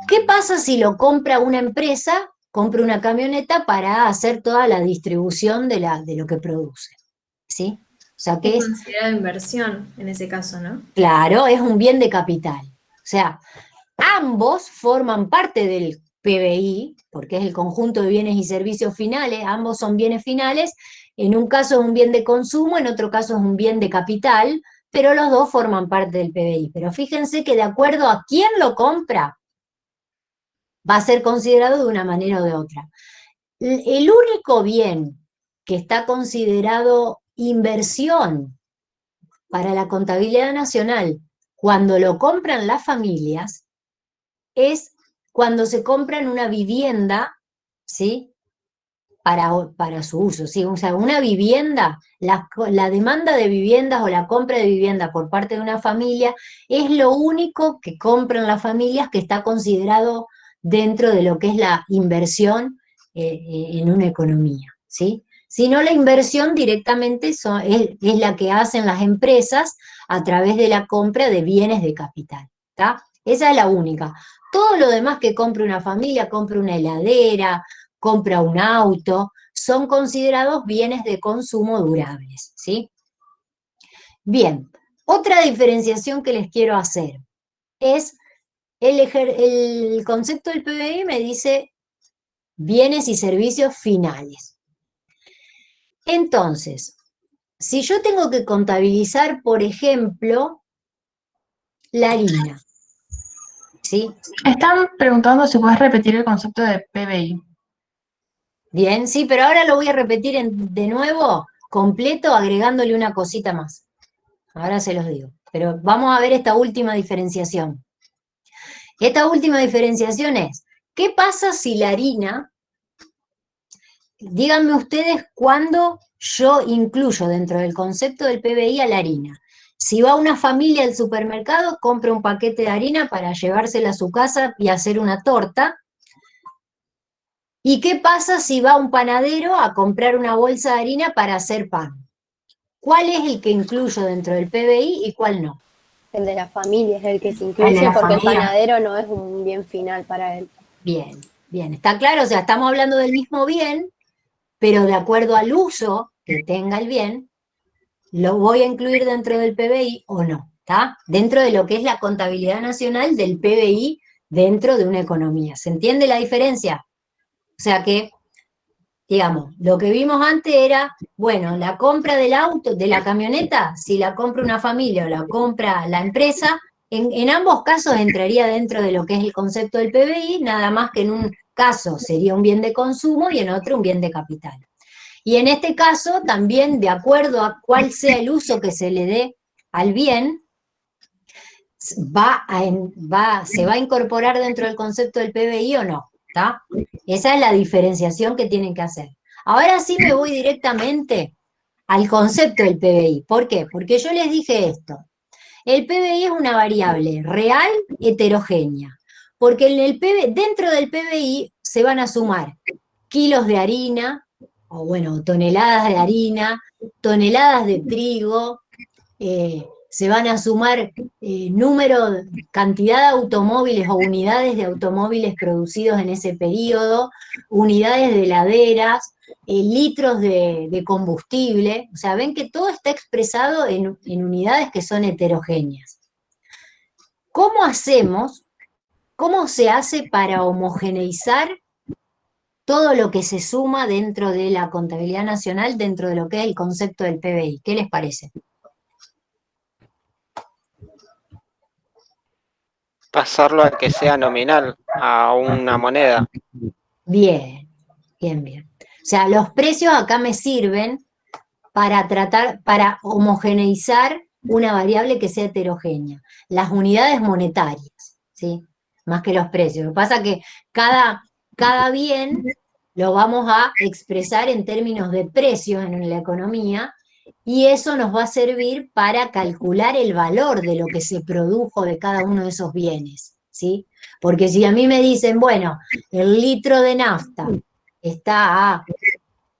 Speaker 1: ¿Qué pasa si lo compra una empresa, compra una camioneta para hacer toda la distribución de lo que produce, ¿sí? O sea, que
Speaker 3: Es
Speaker 1: es,
Speaker 3: considerado inversión en ese caso, ¿no?
Speaker 1: claro, es un bien de capital. O sea, ambos forman parte del PBI, porque es el conjunto de bienes y servicios finales, ambos son bienes finales, en un caso es un bien de consumo, en otro caso es un bien de capital, pero los dos forman parte del PBI. Pero fíjense que de acuerdo a quién lo compra, va a ser considerado de una manera o de otra. El único bien que está considerado inversión para la contabilidad nacional cuando lo compran las familias es cuando se compran una vivienda, ¿sí? Para su uso, ¿sí? O sea, una vivienda, la demanda de viviendas o la compra de vivienda por parte de una familia es lo único que compran las familias que está considerado dentro de lo que es la inversión en una economía, ¿sí? Si no, la inversión directamente es la que hacen las empresas a través de la compra de bienes de capital, ¿está? Esa es la única. Todo lo demás que compra una familia, compra una heladera, compra un auto, son considerados bienes de consumo durables, ¿sí? Bien, otra diferenciación que les quiero hacer es el concepto del PBI me dice bienes y servicios finales. Entonces, si yo tengo que contabilizar, por ejemplo, la harina, ¿sí?
Speaker 4: Están preguntando si puedes repetir el concepto de PBI.
Speaker 1: Bien, sí, pero ahora lo voy a repetir de nuevo, completo, agregándole una cosita más. Ahora se los digo. Pero vamos a ver esta última diferenciación. Esta última diferenciación es, ¿qué pasa si la harina, díganme ustedes cuándo yo incluyo dentro del concepto del PBI a la harina? Si va una familia al supermercado, compra un paquete de harina para llevársela a su casa y hacer una torta, ¿Y qué pasa si va un panadero a comprar una bolsa de harina para hacer pan? ¿Cuál es el que incluyo dentro del PBI y cuál no?
Speaker 6: El de la familia es el que se
Speaker 1: El de
Speaker 6: incluye
Speaker 1: la
Speaker 6: porque el
Speaker 1: familia.
Speaker 6: panadero no es un bien final para él.
Speaker 1: Bien, bien, está claro, o sea, estamos hablando del mismo bien, pero de acuerdo al uso que tenga el bien, ¿lo voy a incluir dentro del PBI o no? ¿Está? Dentro de lo que es la contabilidad nacional del PBI dentro de una economía. ¿Se entiende la diferencia? O sea que, digamos, lo que vimos antes era, bueno, la compra del auto, de la camioneta, si la compra una familia o la compra la empresa, en ambos casos entraría dentro de lo que es el concepto del PBI, nada más que en un caso sería un bien de consumo y en otro un bien de capital. Y en este caso, también de acuerdo a cuál sea el uso que se le dé al bien, se va a incorporar dentro del concepto del PBI o no, ¿está? Esa es la diferenciación que tienen que hacer. Ahora sí me voy directamente al concepto del PBI. ¿Por qué? Porque yo les dije esto. El PBI es una variable real heterogénea, porque dentro del PBI se van a sumar kilos de harina, o bueno, toneladas de harina, toneladas de trigo, se van a sumar cantidad de automóviles o unidades de automóviles producidos en ese periodo, unidades de heladeras, litros de combustible, o sea, ven que todo está expresado en unidades que son heterogéneas. ¿Cómo hacemos, cómo se hace para homogeneizar todo lo que se suma dentro de la contabilidad nacional, dentro de lo que es el concepto del PBI? ¿Qué les parece?
Speaker 8: Pasarlo a que sea nominal, a una moneda.
Speaker 1: Bien, bien, bien. O sea, los precios acá me sirven para homogeneizar una variable que sea heterogénea. Las unidades monetarias, ¿sí? Más que los precios. Lo que pasa es que cada bien lo vamos a expresar en términos de precios en la economía, y eso nos va a servir para calcular el valor de lo que se produjo de cada uno de esos bienes, ¿sí? Porque si a mí me dicen, bueno, el litro de nafta está a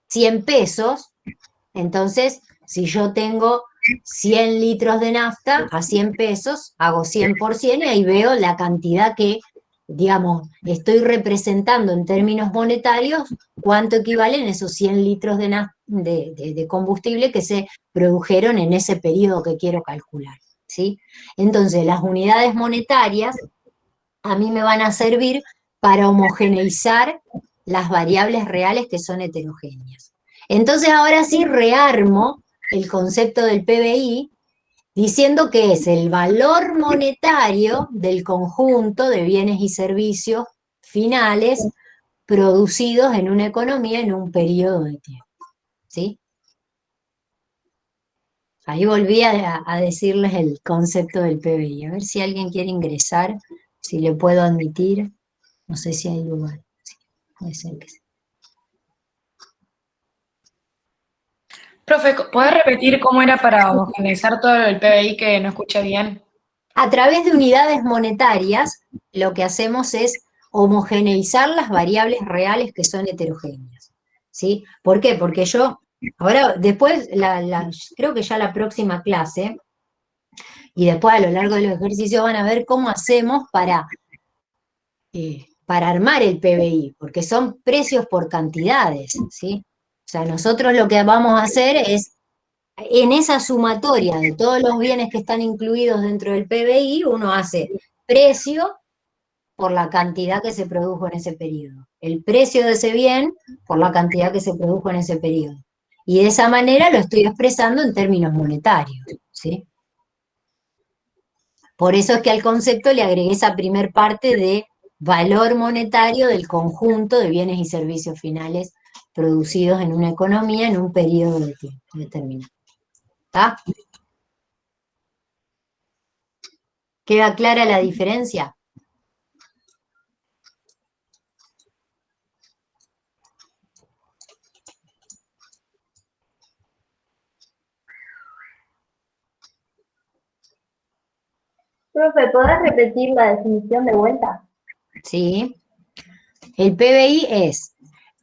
Speaker 1: 100 pesos, entonces si yo tengo 100 litros de nafta a 100 pesos, hago 100% y ahí veo la cantidad que, digamos, estoy representando en términos monetarios, cuánto equivalen esos 100 litros de combustible que se produjeron en ese periodo que quiero calcular, ¿sí? Entonces, las unidades monetarias a mí me van a servir para homogeneizar las variables reales que son heterogéneas. Entonces, ahora sí rearmo el concepto del PBI diciendo que es el valor monetario del conjunto de bienes y servicios finales producidos en una economía en un periodo de tiempo, ¿sí? Ahí volví a decirles el concepto del PBI. A ver si alguien quiere ingresar, si le puedo admitir. No sé si hay lugar. Sí, puede ser que sí.
Speaker 4: Profe, ¿podés repetir cómo era para homogeneizar todo el PBI que no escuché bien?
Speaker 1: A través de unidades monetarias, lo que hacemos es homogeneizar las variables reales que son heterogéneas, ¿sí? ¿Por qué? Porque ahora, después, creo que ya la próxima clase, y después a lo largo de los ejercicios van a ver cómo hacemos para armar el PBI, porque son precios por cantidades, ¿sí? O sea, nosotros lo que vamos a hacer es, en esa sumatoria de todos los bienes que están incluidos dentro del PBI, uno hace precio por la cantidad que se produjo en ese periodo, el precio de ese bien por la cantidad que se produjo en ese periodo. Y de esa manera lo estoy expresando en términos monetarios, ¿sí? Por eso es que al concepto le agregué esa primer parte de valor monetario del conjunto de bienes y servicios finales producidos en una economía en un periodo de tiempo determinado. ¿Está? ¿Queda clara la diferencia?
Speaker 9: Profe, ¿podés repetir la definición de vuelta?
Speaker 1: Sí. El PBI es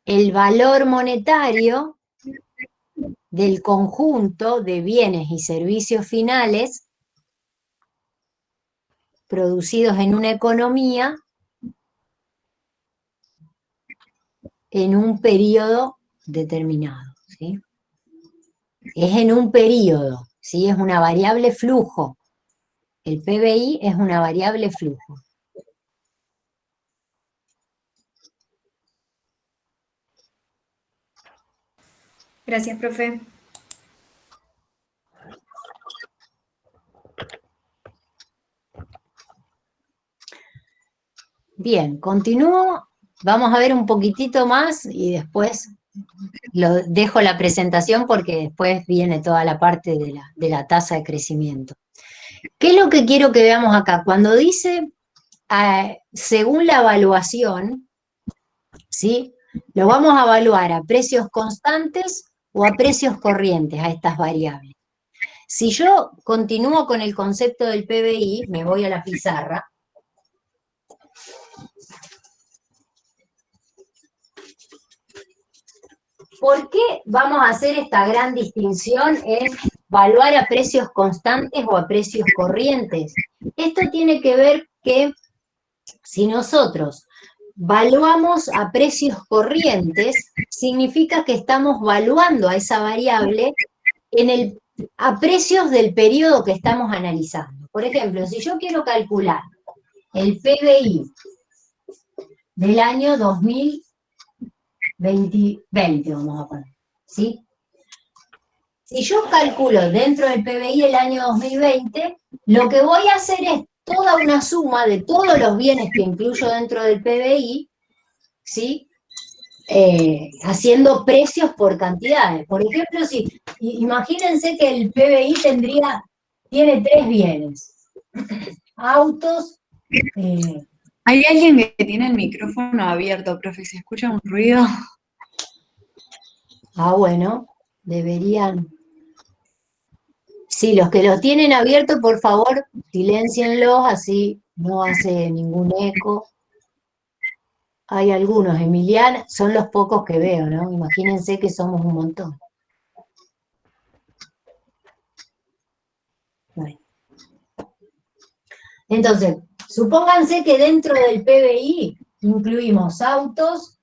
Speaker 1: el valor monetario del conjunto de bienes y servicios finales producidos en una economía en un periodo determinado, ¿sí? Es en un periodo, ¿sí? Es una variable flujo. El PBI es una variable flujo.
Speaker 3: Gracias, profe.
Speaker 1: Bien, continúo. Vamos a ver un poquitito más y después dejo la presentación porque después viene toda la parte de la tasa de crecimiento. ¿Qué es lo que quiero que veamos acá? Cuando dice, según la evaluación, ¿sí? Lo vamos a evaluar a precios constantes o a precios corrientes, a estas variables. Si yo continúo con el concepto del PBI, me voy a la pizarra. ¿Por qué vamos a hacer esta gran distinción en evaluar a precios constantes o a precios corrientes? Esto tiene que ver que si nosotros valuamos a precios corrientes, significa que estamos valuando a esa variable a precios del periodo que estamos analizando. Por ejemplo, si yo quiero calcular el PBI del año 2020, vamos a poner, ¿sí? Si yo calculo dentro del PBI el año 2020, lo que voy a hacer es toda una suma de todos los bienes que incluyo dentro del PBI, ¿sí? Haciendo precios por cantidades. Por ejemplo, imagínense que el PBI tiene 3 bienes. Autos.
Speaker 12: Hay alguien que tiene el micrófono abierto, profe, ¿se escucha un ruido?
Speaker 1: Bueno, deberían. Sí, los que los tienen abierto, por favor, siléncienlos, así no hace ningún eco. Hay algunos, Emiliana, son los pocos que veo, ¿no? Imagínense que somos un montón. Bueno. Entonces, supónganse que dentro del PBI incluimos autos,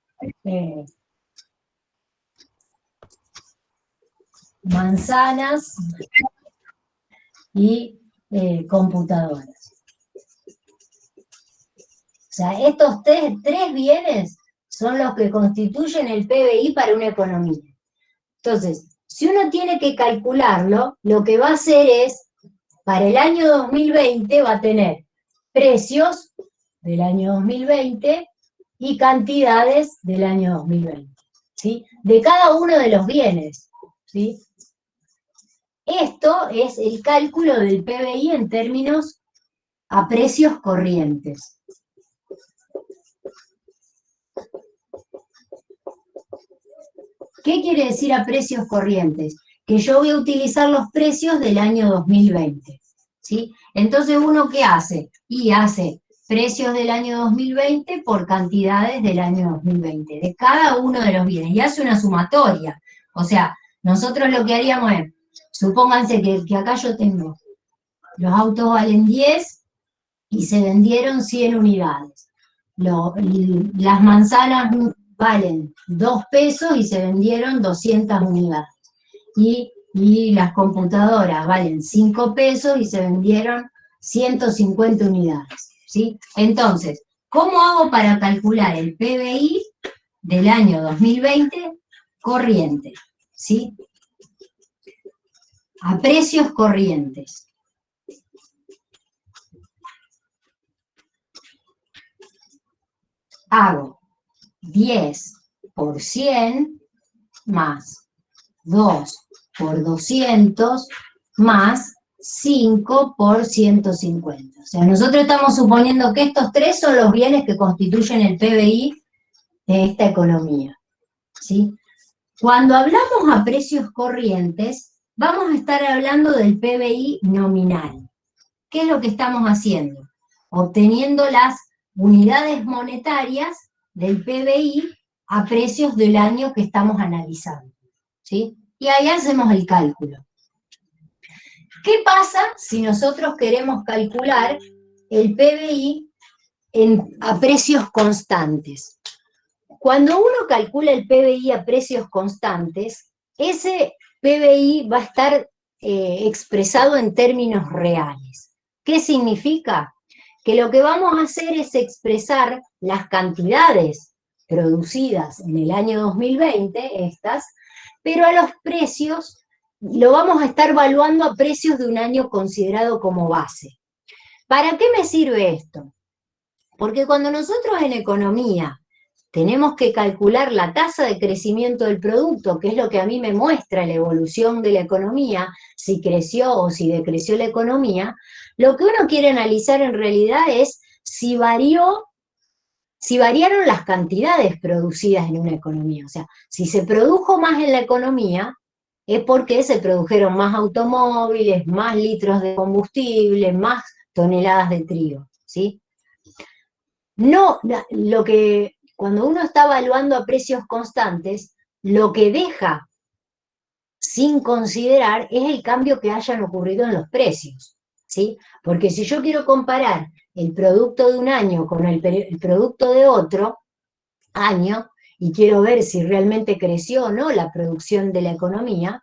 Speaker 1: manzanas y computadoras. O sea, estos tres bienes son los que constituyen el PBI para una economía. Entonces, si uno tiene que calcularlo, lo que va a hacer es, para el año 2020 va a tener precios del año 2020 y cantidades del año 2020, ¿sí? De cada uno de los bienes, ¿sí? Esto es el cálculo del PBI en términos a precios corrientes. ¿Qué quiere decir a precios corrientes? Que yo voy a utilizar los precios del año 2020, ¿sí? Entonces, ¿uno qué hace? Y hace precios del año 2020 por cantidades del año 2020, de cada uno de los bienes, y hace una sumatoria. O sea, nosotros lo que haríamos es, supónganse que acá yo tengo, los autos valen 10 y se vendieron 100 unidades. Las manzanas valen 2 pesos y se vendieron 200 unidades. Y las computadoras valen 5 pesos y se vendieron 150 unidades, ¿sí? Entonces, ¿cómo hago para calcular el PBI del año 2020 corriente? ¿Sí? A precios corrientes. Hago 10 por 100 más 2 por 200 más 5 por 150. O sea, nosotros estamos suponiendo que estos tres son los bienes que constituyen el PBI de esta economía, ¿sí? Cuando hablamos a precios corrientes, vamos a estar hablando del PBI nominal. ¿Qué es lo que estamos haciendo? Obteniendo las unidades monetarias del PBI a precios del año que estamos analizando, ¿sí? Y ahí hacemos el cálculo. ¿Qué pasa si nosotros queremos calcular el PBI a precios constantes? Cuando uno calcula el PBI a precios constantes, ese PBI va a estar expresado en términos reales. ¿Qué significa? Que lo que vamos a hacer es expresar las cantidades producidas en el año 2020, pero a los precios lo vamos a estar valuando a precios de un año considerado como base. ¿Para qué me sirve esto? Porque cuando nosotros en economía tenemos que calcular la tasa de crecimiento del producto, que es lo que a mí me muestra la evolución de la economía, si creció o si decreció la economía, lo que uno quiere analizar en realidad es si variaron las cantidades producidas en una economía. O sea, si se produjo más en la economía, es porque se produjeron más automóviles, más litros de combustible, más toneladas de trigo, ¿sí? No, cuando uno está evaluando a precios constantes, lo que deja sin considerar es el cambio que hayan ocurrido en los precios, ¿sí? Porque si yo quiero comparar el producto de un año con el producto de otro año, y quiero ver si realmente creció o no la producción de la economía,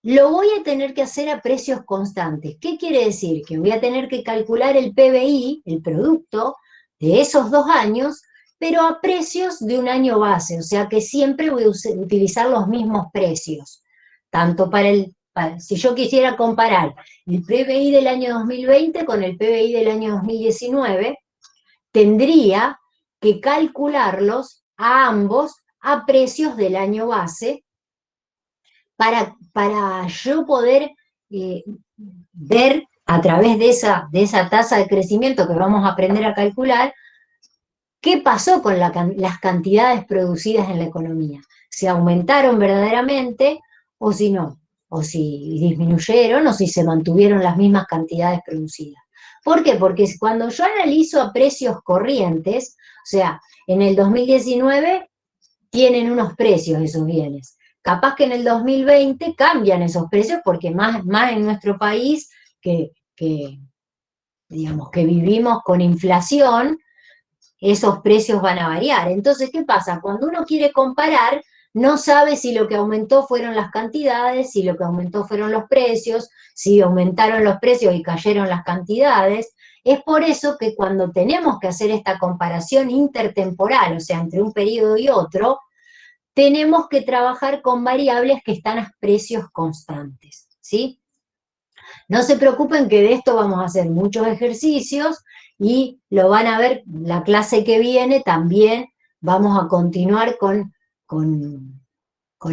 Speaker 1: lo voy a tener que hacer a precios constantes. ¿Qué quiere decir? Que voy a tener que calcular el PBI, el producto, de esos 2 años, pero a precios de un año base, o sea que siempre voy a utilizar los mismos precios. Tanto si yo quisiera comparar el PBI del año 2020 con el PBI del año 2019, tendría que calcularlos a ambos a precios del año base para yo poder ver a través de esa tasa de crecimiento que vamos a aprender a calcular, qué pasó con las cantidades producidas en la economía. Si aumentaron verdaderamente o si no, o si disminuyeron o si se mantuvieron las mismas cantidades producidas. ¿Por qué? Porque cuando yo analizo a precios corrientes, o sea, en el 2019 tienen unos precios esos bienes. Capaz que en el 2020 cambian esos precios porque más en nuestro país digamos, que vivimos con inflación, esos precios van a variar. Entonces, ¿qué pasa? Cuando uno quiere comparar, no sabe si lo que aumentó fueron las cantidades, si lo que aumentó fueron los precios, si aumentaron los precios y cayeron las cantidades. Es por eso que cuando tenemos que hacer esta comparación intertemporal, o sea, entre un periodo y otro, tenemos que trabajar con variables que están a precios constantes, ¿sí? No se preocupen que de esto vamos a hacer muchos ejercicios y lo van a ver la clase que viene, también vamos a continuar con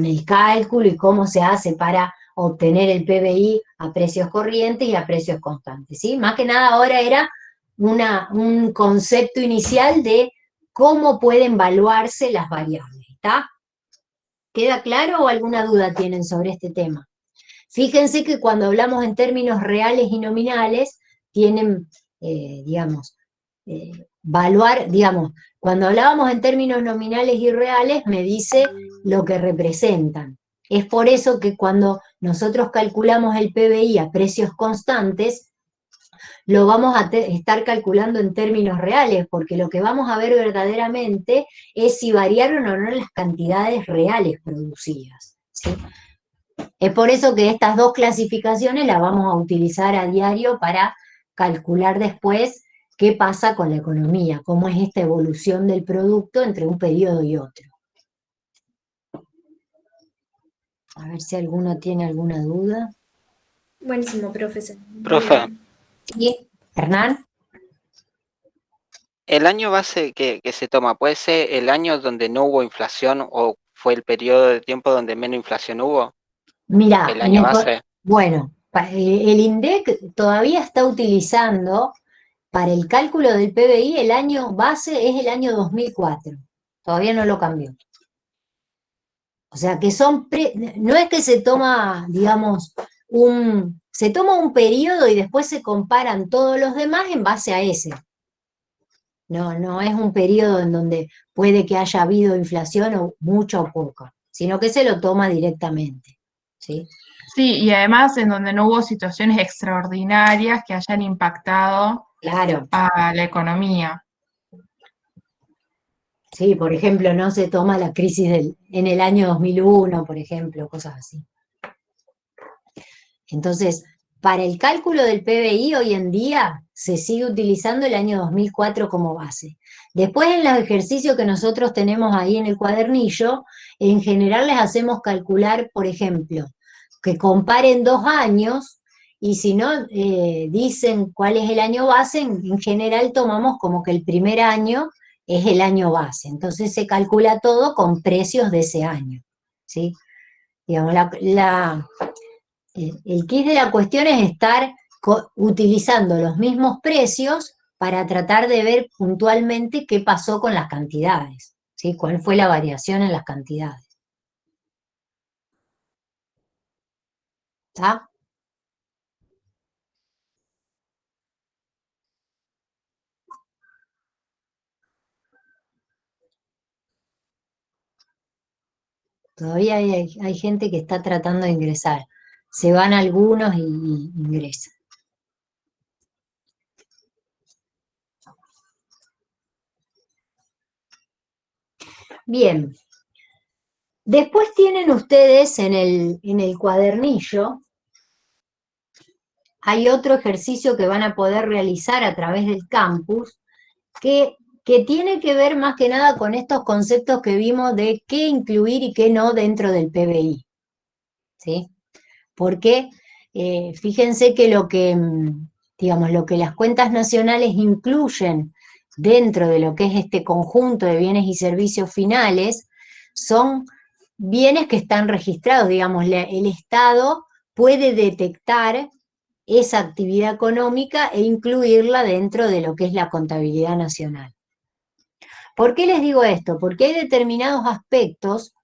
Speaker 1: el cálculo y cómo se hace para obtener el PBI a precios corrientes y a precios constantes, ¿sí? Más que nada ahora era un concepto inicial de cómo pueden evaluarse las variables, ¿está? ¿Queda claro o alguna duda tienen sobre este tema? Fíjense que cuando hablamos en términos reales y nominales, tienen, cuando hablábamos en términos nominales y reales, me dice lo que representan. Es por eso que cuando nosotros calculamos el PBI a precios constantes, lo vamos a estar calculando en términos reales, porque lo que vamos a ver verdaderamente es si variaron o no las cantidades reales producidas, ¿sí? Es por eso que estas dos clasificaciones las vamos a utilizar a diario para calcular después qué pasa con la economía, cómo es esta evolución del producto entre un periodo y otro. A ver si alguno tiene alguna duda.
Speaker 3: Buenísimo, profesor.
Speaker 8: Profe,
Speaker 1: ¿Sí? ¿Hernán?
Speaker 8: el año base que se toma, ¿puede ser el año donde no hubo inflación o fue el periodo de tiempo donde menos inflación hubo?
Speaker 1: Mirá,
Speaker 8: El año base.
Speaker 1: bueno, el INDEC todavía está utilizando para el cálculo del PBI, el año base es el año 2004. Todavía no lo cambió. O sea que no es que se toma, digamos, se toma un periodo y después se comparan todos los demás en base a ese. No es un periodo en donde puede que haya habido inflación o mucho o poco, sino que se lo toma directamente, ¿sí?
Speaker 4: Sí, y además en donde no hubo situaciones extraordinarias que hayan impactado
Speaker 1: Claro.
Speaker 4: a la economía.
Speaker 1: Sí, por ejemplo, no se toma la crisis en el año 2001, por ejemplo, cosas así. Entonces, para el cálculo del PBI hoy en día se sigue utilizando el año 2004 como base. Después en los ejercicios que nosotros tenemos ahí en el cuadernillo, en general les hacemos calcular, por ejemplo, que comparen 2 años y si no dicen cuál es el año base, en general tomamos como que el primer año es el año base. Entonces se calcula todo con precios de ese año, ¿sí? Digamos, el quid de la cuestión es estar utilizando los mismos precios para tratar de ver puntualmente qué pasó con las cantidades, ¿sí? Cuál fue la variación en las cantidades. ¿Está? Todavía hay gente que está tratando de ingresar. Se van algunos y ingresan. Bien. Después tienen ustedes en el cuadernillo, hay otro ejercicio que van a poder realizar a través del campus, que tiene que ver más que nada con estos conceptos que vimos de qué incluir y qué no dentro del PBI, ¿sí? Porque fíjense que digamos, lo que las cuentas nacionales incluyen dentro de lo que es este conjunto de bienes y servicios finales, son bienes que están registrados, digamos, el Estado puede detectar esa actividad económica e incluirla dentro de lo que es la contabilidad nacional. ¿Por qué les digo esto? Porque hay determinados aspectos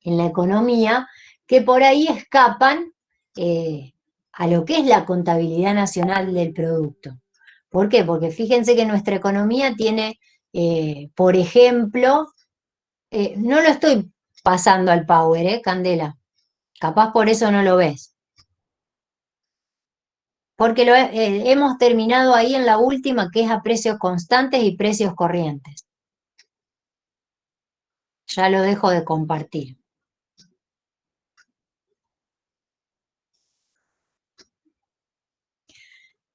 Speaker 1: en la economía que por ahí escapan a lo que es la contabilidad nacional del producto. ¿Por qué? Porque fíjense que nuestra economía tiene, por ejemplo, no lo estoy pasando al Power, Candela, capaz por eso no lo ves. Porque hemos terminado ahí en la última, que es a precios constantes y precios corrientes. Ya lo dejo de compartir.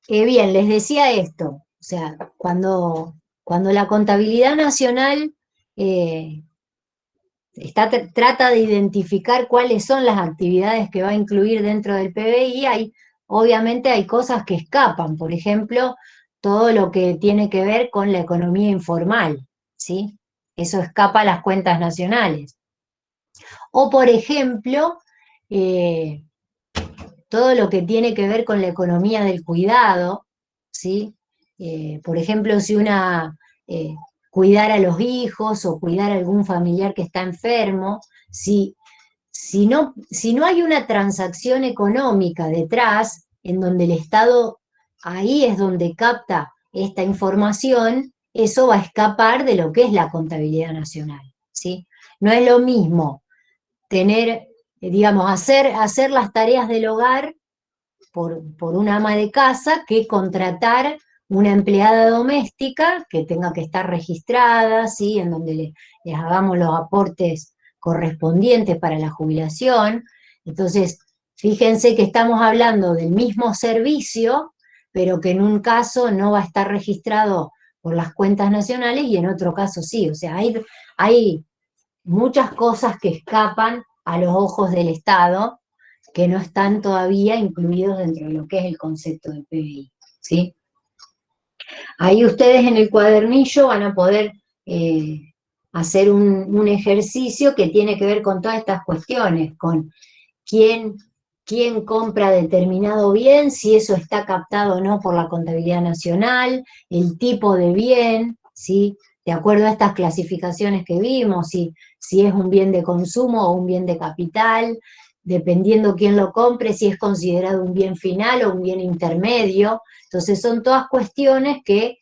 Speaker 1: Bien, les decía esto, o sea, cuando la contabilidad nacional trata de identificar cuáles son las actividades que va a incluir dentro del PBI, obviamente hay cosas que escapan, por ejemplo, todo lo que tiene que ver con la economía informal, ¿sí? Eso escapa a las cuentas nacionales. O, por ejemplo, todo lo que tiene que ver con la economía del cuidado, ¿sí? Por ejemplo, si cuidar a los hijos o cuidar a algún familiar que está enfermo, si no hay una transacción económica detrás, en donde el Estado ahí es donde capta esta información, eso va a escapar de lo que es la contabilidad nacional, ¿sí? No es lo mismo tener, digamos, hacer las tareas del hogar por una ama de casa que contratar una empleada doméstica que tenga que estar registrada, ¿sí? En donde les hagamos los aportes correspondientes para la jubilación. Entonces, fíjense que estamos hablando del mismo servicio, pero que en un caso no va a estar registrado por las cuentas nacionales y en otro caso sí. O sea, hay muchas cosas que escapan a los ojos del Estado que no están todavía incluidos dentro de lo que es el concepto del PBI, ¿sí? Ahí ustedes en el cuadernillo van a poder hacer un ejercicio que tiene que ver con todas estas cuestiones, con quién compra determinado bien, si eso está captado o no por la contabilidad nacional, el tipo de bien, ¿sí? De acuerdo a estas clasificaciones que vimos, si es un bien de consumo o un bien de capital, dependiendo quién lo compre, si es considerado un bien final o un bien intermedio. Entonces son todas cuestiones que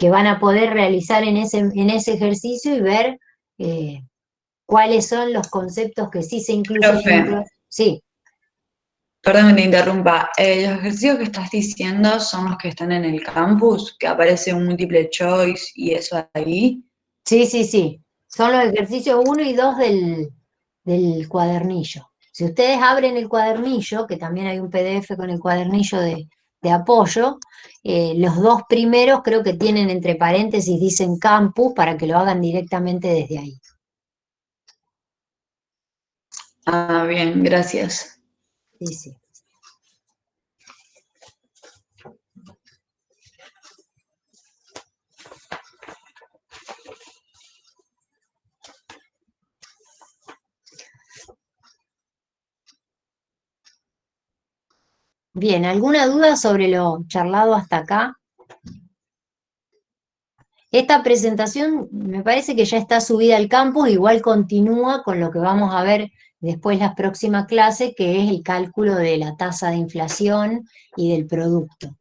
Speaker 1: que van a poder realizar en ese ejercicio y ver cuáles son los conceptos que sí se incluyen
Speaker 12: Profe.
Speaker 1: dentro. Sí.
Speaker 12: Perdón que te interrumpa. Los ejercicios que estás diciendo son los que están en el campus, que aparece un múltiple choice y eso ahí.
Speaker 1: Sí, sí, sí. Son los ejercicios 1 y 2 del cuadernillo. Si ustedes abren el cuadernillo, que también hay un PDF con el cuadernillo de apoyo, los 2 primeros creo que tienen entre paréntesis, dicen campus, para que lo hagan directamente desde ahí.
Speaker 12: Ah, bien, gracias.
Speaker 1: Sí, sí. Bien, ¿alguna duda sobre lo charlado hasta acá? Esta presentación me parece que ya está subida al campus, igual continúa con lo que vamos a ver después las próximas clases, que es el cálculo de la tasa de inflación y del producto.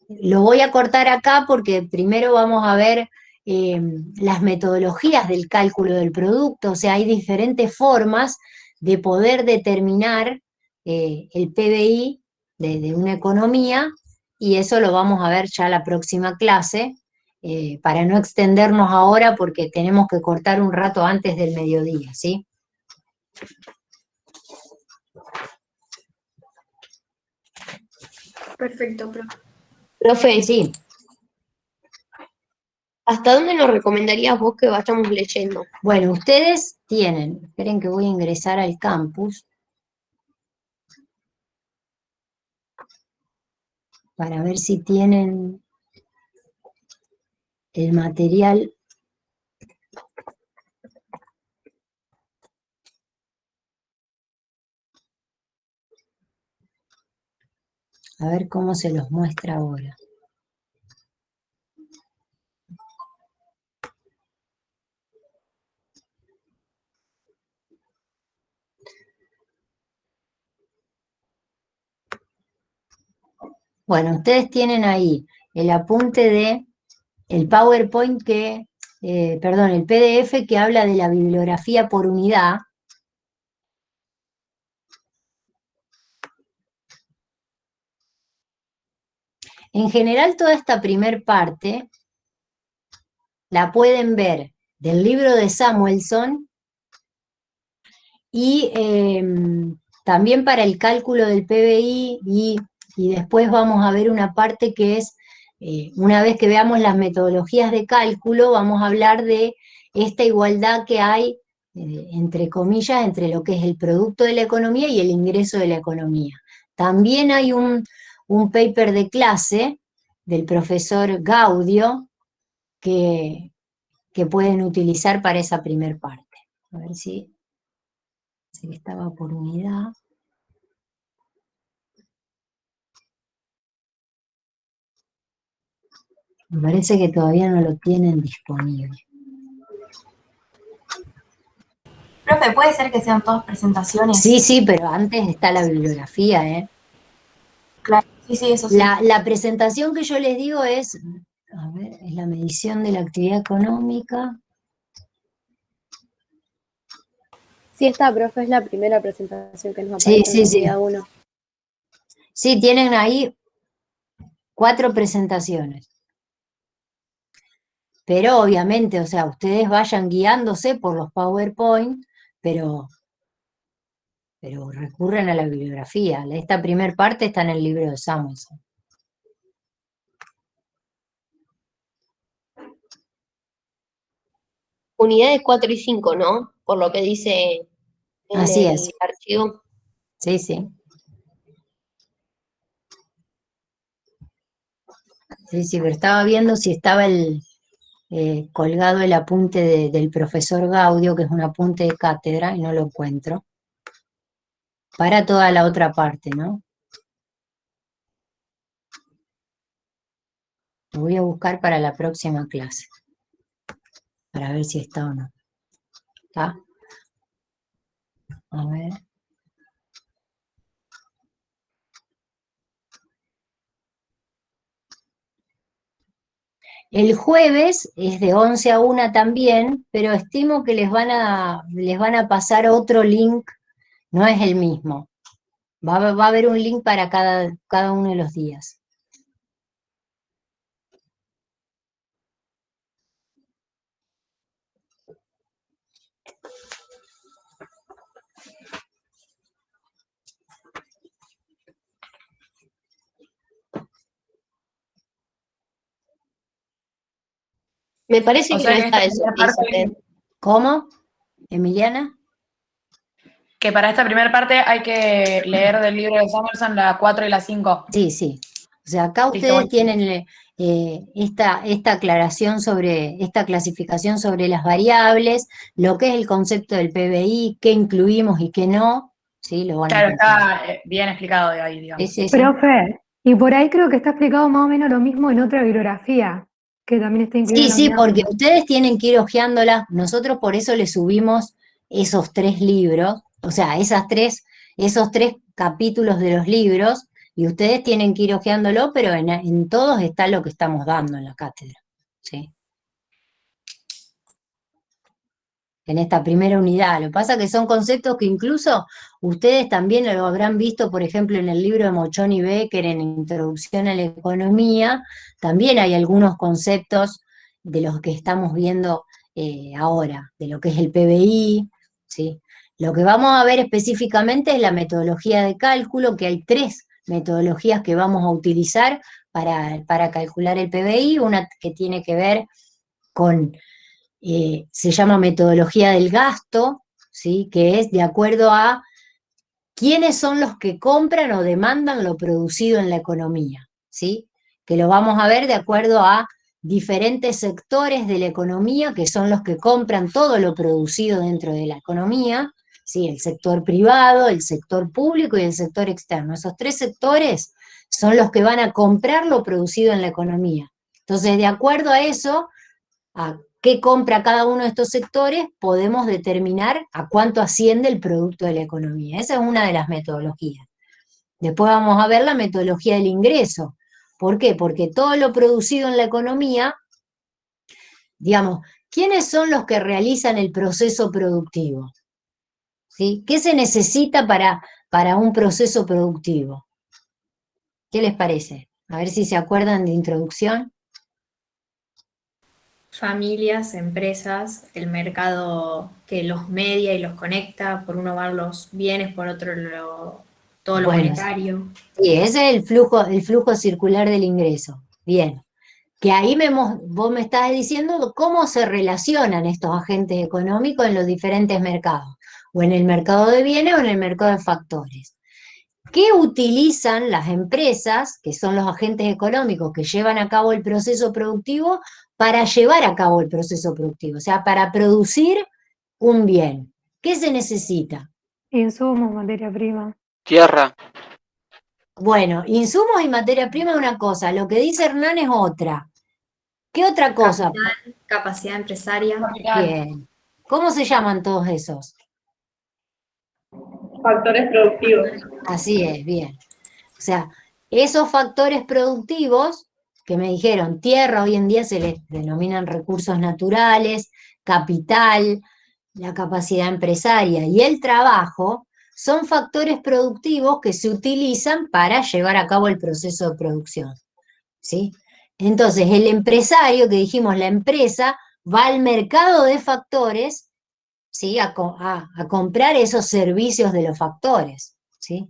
Speaker 1: Lo voy a cortar acá porque primero vamos a ver las metodologías del cálculo del producto, o sea, hay diferentes formas de poder determinar el PBI de una economía, y eso lo vamos a ver ya la próxima clase, para no extendernos ahora porque tenemos que cortar un rato antes del mediodía, ¿sí?
Speaker 3: Perfecto, profe.
Speaker 13: Profe,
Speaker 1: Sí.
Speaker 13: ¿hasta dónde nos recomendarías vos que vayamos leyendo?
Speaker 1: Bueno, ustedes tienen, esperen que voy a ingresar al campus para ver si tienen el material. A ver cómo se los muestra ahora. Bueno, ustedes tienen ahí el apunte de el PowerPoint perdón, el PDF que habla de la bibliografía por unidad. En general, toda esta primer parte la pueden ver del libro de Samuelson y también para el cálculo del PBI y después vamos a ver una parte que es, una vez que veamos las metodologías de cálculo, vamos a hablar de esta igualdad que hay, entre comillas, entre lo que es el producto de la economía y el ingreso de la economía. También hay un paper de clase del profesor Gaudio que pueden utilizar para esa primer parte. A ver si estaba por unidad. Me parece que todavía no lo tienen disponible.
Speaker 3: Profe, ¿puede ser que sean todas presentaciones?
Speaker 1: Sí, sí, pero antes está la bibliografía, ¿eh?
Speaker 3: Claro, sí, sí, eso sí.
Speaker 1: La presentación que yo les digo es, a ver, es la medición de la actividad económica.
Speaker 6: Sí está, profe, es la primera presentación que nos
Speaker 1: Sí,
Speaker 6: aparece en la
Speaker 1: sí, sí.
Speaker 6: unidad 1.
Speaker 1: Sí, tienen ahí 4 presentaciones. Pero obviamente, o sea, ustedes vayan guiándose por los PowerPoint, pero recurren a la bibliografía. Esta primer parte está en el libro de Samuelson.
Speaker 13: Unidades 4 y 5, ¿no? Por lo que dice en
Speaker 1: Así
Speaker 13: el
Speaker 1: es.
Speaker 13: archivo.
Speaker 1: Sí, sí. Sí, sí, pero estaba viendo si estaba colgado el apunte del profesor Gaudio, que es un apunte de cátedra, y no lo encuentro. Para toda la otra parte, ¿no? Lo voy a buscar para la próxima clase, para ver si está o no. ¿Está? A ver. El jueves es de 11 a 1 también, pero estimo que les van a pasar otro link, no es el mismo. Va a haber un link para cada uno de los días.
Speaker 13: Me parece
Speaker 4: O
Speaker 13: que
Speaker 4: sea
Speaker 13: no
Speaker 4: que
Speaker 13: está
Speaker 4: esta
Speaker 13: eso
Speaker 4: primera
Speaker 13: que dice
Speaker 4: parte,
Speaker 1: ¿Cómo? ¿Emiliana?
Speaker 4: que para esta primera parte hay que leer del libro de Samuelson la 4 y la 5.
Speaker 1: Sí, sí. O sea, acá
Speaker 4: Listo,
Speaker 1: ustedes
Speaker 4: buenísimo.
Speaker 1: tienen esta aclaración sobre, esta clasificación sobre las variables, lo que es el concepto del PBI, qué incluimos y qué no, ¿sí? Lo van a
Speaker 4: Claro,
Speaker 1: encontrar.
Speaker 4: está bien explicado de ahí,
Speaker 1: Sí,
Speaker 4: digamos.
Speaker 1: sí, sí.
Speaker 2: Profe, y por ahí creo que está explicado más o menos lo mismo en otra bibliografía, que también está incluida
Speaker 1: Sí,
Speaker 2: en la
Speaker 1: sí,
Speaker 2: unidad
Speaker 1: porque
Speaker 2: 1.
Speaker 1: ustedes tienen que ir hojeándolas. Nosotros por eso les subimos esos 3 libros, o sea, esos 3 capítulos de los libros, y ustedes tienen que ir hojeándolo, pero en todos está lo que estamos dando en la cátedra, ¿sí? En esta primera unidad. Lo que pasa es que son conceptos que incluso ustedes también lo habrán visto, por ejemplo, en el libro de Mochón y Becker, en Introducción a la Economía, también hay algunos conceptos de los que estamos viendo ahora, de lo que es el PBI, ¿sí? Lo que vamos a ver específicamente es la metodología de cálculo, que hay 3 metodologías que vamos a utilizar para calcular el PBI, una que tiene que ver con se llama metodología del gasto, ¿sí? Que es de acuerdo a quiénes son los que compran o demandan lo producido en la economía, ¿sí? Que lo vamos a ver de acuerdo a diferentes sectores de la economía, que son los que compran todo lo producido dentro de la economía, ¿sí? El sector privado, el sector público y el sector externo. Esos 3 sectores son los que van a comprar lo producido en la economía. Entonces, de acuerdo a eso, a qué compra cada uno de estos sectores, podemos determinar a cuánto asciende el producto de la economía. Esa es una de las metodologías. Después vamos a ver la metodología del ingreso. ¿Por qué? Porque todo lo producido en la economía, digamos, ¿quiénes son los que realizan el proceso productivo? ¿Sí? ¿Qué se necesita para un proceso productivo? ¿Qué les parece? A ver si se acuerdan de introducción.
Speaker 3: Familias, empresas, el mercado que los media y los conecta, por uno van los bienes, por otro todo lo
Speaker 1: Bueno,
Speaker 3: monetario.
Speaker 1: sí, ese es el flujo circular del ingreso. Bien. Que ahí vos me estás diciendo cómo se relacionan estos agentes económicos en los diferentes mercados, o en el mercado de bienes o en el mercado de factores. ¿Qué utilizan las empresas, que son los agentes económicos que llevan a cabo el proceso productivo, para llevar a cabo el proceso productivo? O sea, para producir un bien. ¿Qué se necesita?
Speaker 2: Insumos, materia prima.
Speaker 8: Tierra,
Speaker 1: Bueno, insumos y materia prima es una cosa, lo que dice Hernán es otra. ¿Qué otra cosa?
Speaker 3: Capital, capacidad empresaria.
Speaker 1: Bien. ¿Cómo se llaman todos esos?
Speaker 7: Factores productivos.
Speaker 1: Así es, bien. O sea, esos factores productivos que me dijeron, tierra hoy en día se les denominan recursos naturales, capital, la capacidad empresaria y el trabajo, son factores productivos que se utilizan para llevar a cabo el proceso de producción, ¿sí? Entonces, el empresario, que dijimos, la empresa, va al mercado de factores, ¿sí? A comprar esos servicios de los factores, ¿sí?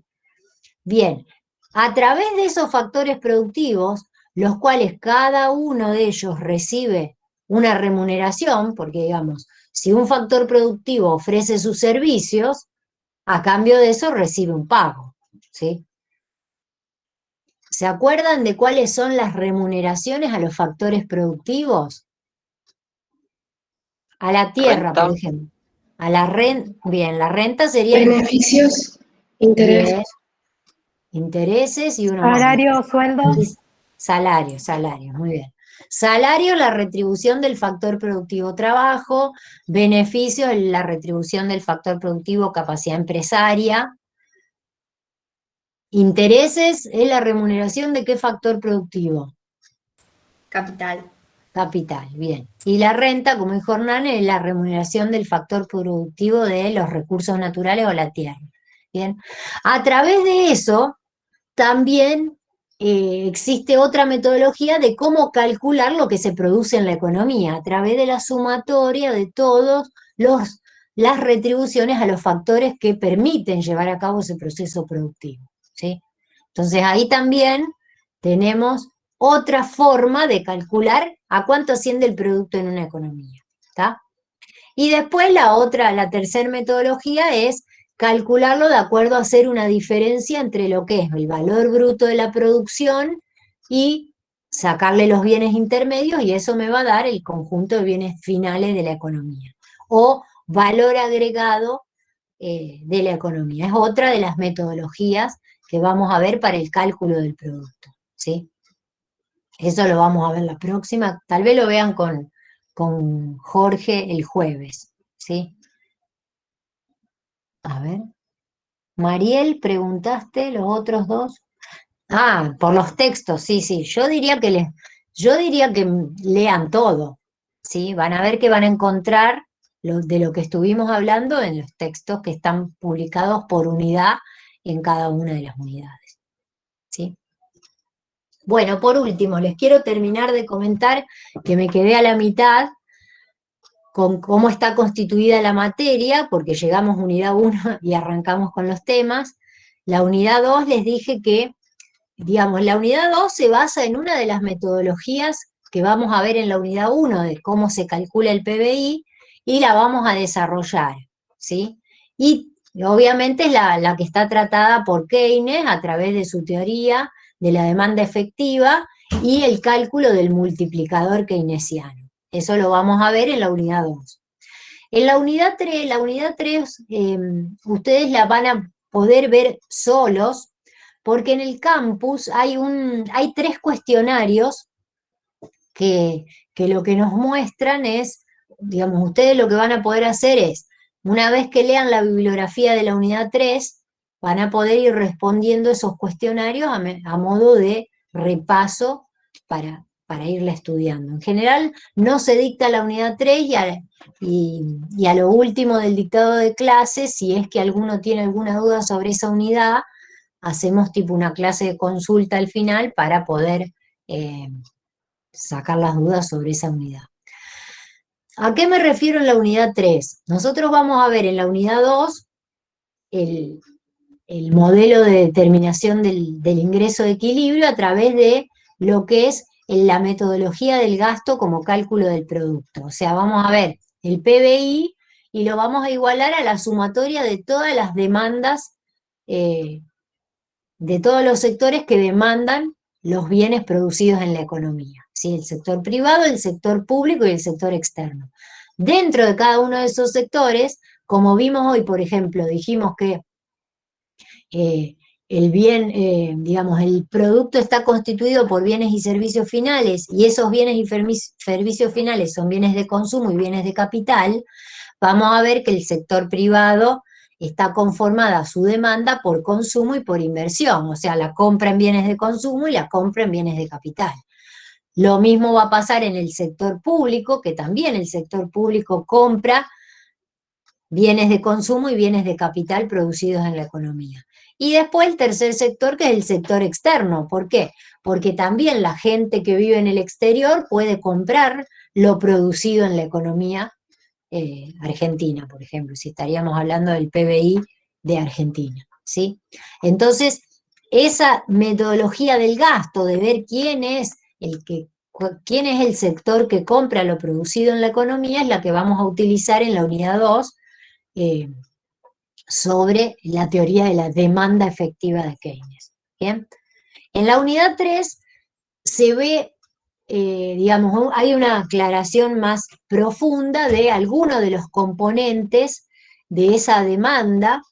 Speaker 1: Bien, a través de esos factores productivos, los cuales cada uno de ellos recibe una remuneración, porque digamos, si un factor productivo ofrece sus servicios, a cambio de eso recibe un pago, ¿sí? ¿Se acuerdan de cuáles son las remuneraciones a los factores productivos? A la tierra,
Speaker 8: renta,
Speaker 1: por ejemplo. A la renta, bien, la renta sería
Speaker 9: Beneficios, intereses.
Speaker 1: bien, intereses y uno más.
Speaker 2: Salario, sueldo.
Speaker 1: Salario, muy bien. Salario, la retribución del factor productivo trabajo, beneficio, la retribución del factor productivo capacidad empresaria. Intereses es la remuneración de qué factor productivo.
Speaker 3: Capital.
Speaker 1: Capital, bien. Y la renta, como dijo Hernán, es la remuneración del factor productivo de los recursos naturales o la tierra. Bien. A través de eso, también existe otra metodología de cómo calcular lo que se produce en la economía, a través de la sumatoria de todas las retribuciones a los factores que permiten llevar a cabo ese proceso productivo, ¿sí? Entonces ahí también tenemos otra forma de calcular a cuánto asciende el producto en una economía, ¿está? Y después la tercera metodología es calcularlo de acuerdo a hacer una diferencia entre lo que es el valor bruto de la producción y sacarle los bienes intermedios, y eso me va a dar el conjunto de bienes finales de la economía, o valor agregado de la economía. Es otra de las metodologías que vamos a ver para el cálculo del producto, ¿sí? Eso lo vamos a ver la próxima, tal vez lo vean con Jorge el jueves, ¿sí? A ver. Mariel, preguntaste los otros dos. Ah, por los textos, sí, sí. Yo diría que lean todo, ¿sí? Van a ver que van a encontrar de lo que estuvimos hablando en los textos que están publicados por unidad en cada una de las unidades, ¿sí? Bueno, por último, les quiero terminar de comentar que me quedé a la mitad con cómo está constituida la materia, porque llegamos a unidad 1 y arrancamos con los temas. La unidad 2 les dije que, digamos, la unidad 2 se basa en una de las metodologías que vamos a ver en la unidad 1, de cómo se calcula el PBI, y la vamos a desarrollar, ¿sí? Y obviamente es la que está tratada por Keynes a través de su teoría de la demanda efectiva y el cálculo del multiplicador keynesiano. Eso lo vamos a ver en la unidad 2. En la unidad 3 ustedes la van a poder ver solos, porque en el campus hay 3 cuestionarios que lo que nos muestran es, digamos, ustedes lo que van a poder hacer es, una vez que lean la bibliografía de la unidad 3, van a poder ir respondiendo esos cuestionarios a modo de repaso para irla estudiando. En general no se dicta la unidad 3 y a lo último del dictado de clases, si es que alguno tiene alguna duda sobre esa unidad, hacemos tipo una clase de consulta al final para poder sacar las dudas sobre esa unidad. ¿A qué me refiero en la unidad 3? Nosotros vamos a ver en la unidad 2 el modelo de determinación del ingreso de equilibrio a través de lo que es la metodología del gasto como cálculo del producto. O sea, vamos a ver el PBI y lo vamos a igualar a la sumatoria de todas las demandas, de todos los sectores que demandan los bienes producidos en la economía, ¿sí? El sector privado, el sector público y el sector externo. Dentro de cada uno de esos sectores, como vimos hoy, por ejemplo, dijimos que el bien, digamos, el producto está constituido por bienes y servicios finales, y esos bienes y servicios finales son bienes de consumo y bienes de capital. Vamos a ver que el sector privado está conformada su demanda por consumo y por inversión, o sea, la compra en bienes de consumo y la compra en bienes de capital. Lo mismo va a pasar en el sector público, que también el sector público compra bienes de consumo y bienes de capital producidos en la economía. Y después el tercer sector, que es el sector externo. ¿Por qué? Porque también la gente que vive en el exterior puede comprar lo producido en la economía argentina, por ejemplo, si estaríamos hablando del PBI de Argentina, ¿sí? Entonces, esa metodología del gasto, de ver quién es el sector que compra lo producido en la economía, es la que vamos a utilizar en la unidad 2, sobre la teoría de la demanda efectiva de Keynes. ¿Bien? En la unidad 3 se ve, digamos, hay una aclaración más profunda de algunos de los componentes de esa demanda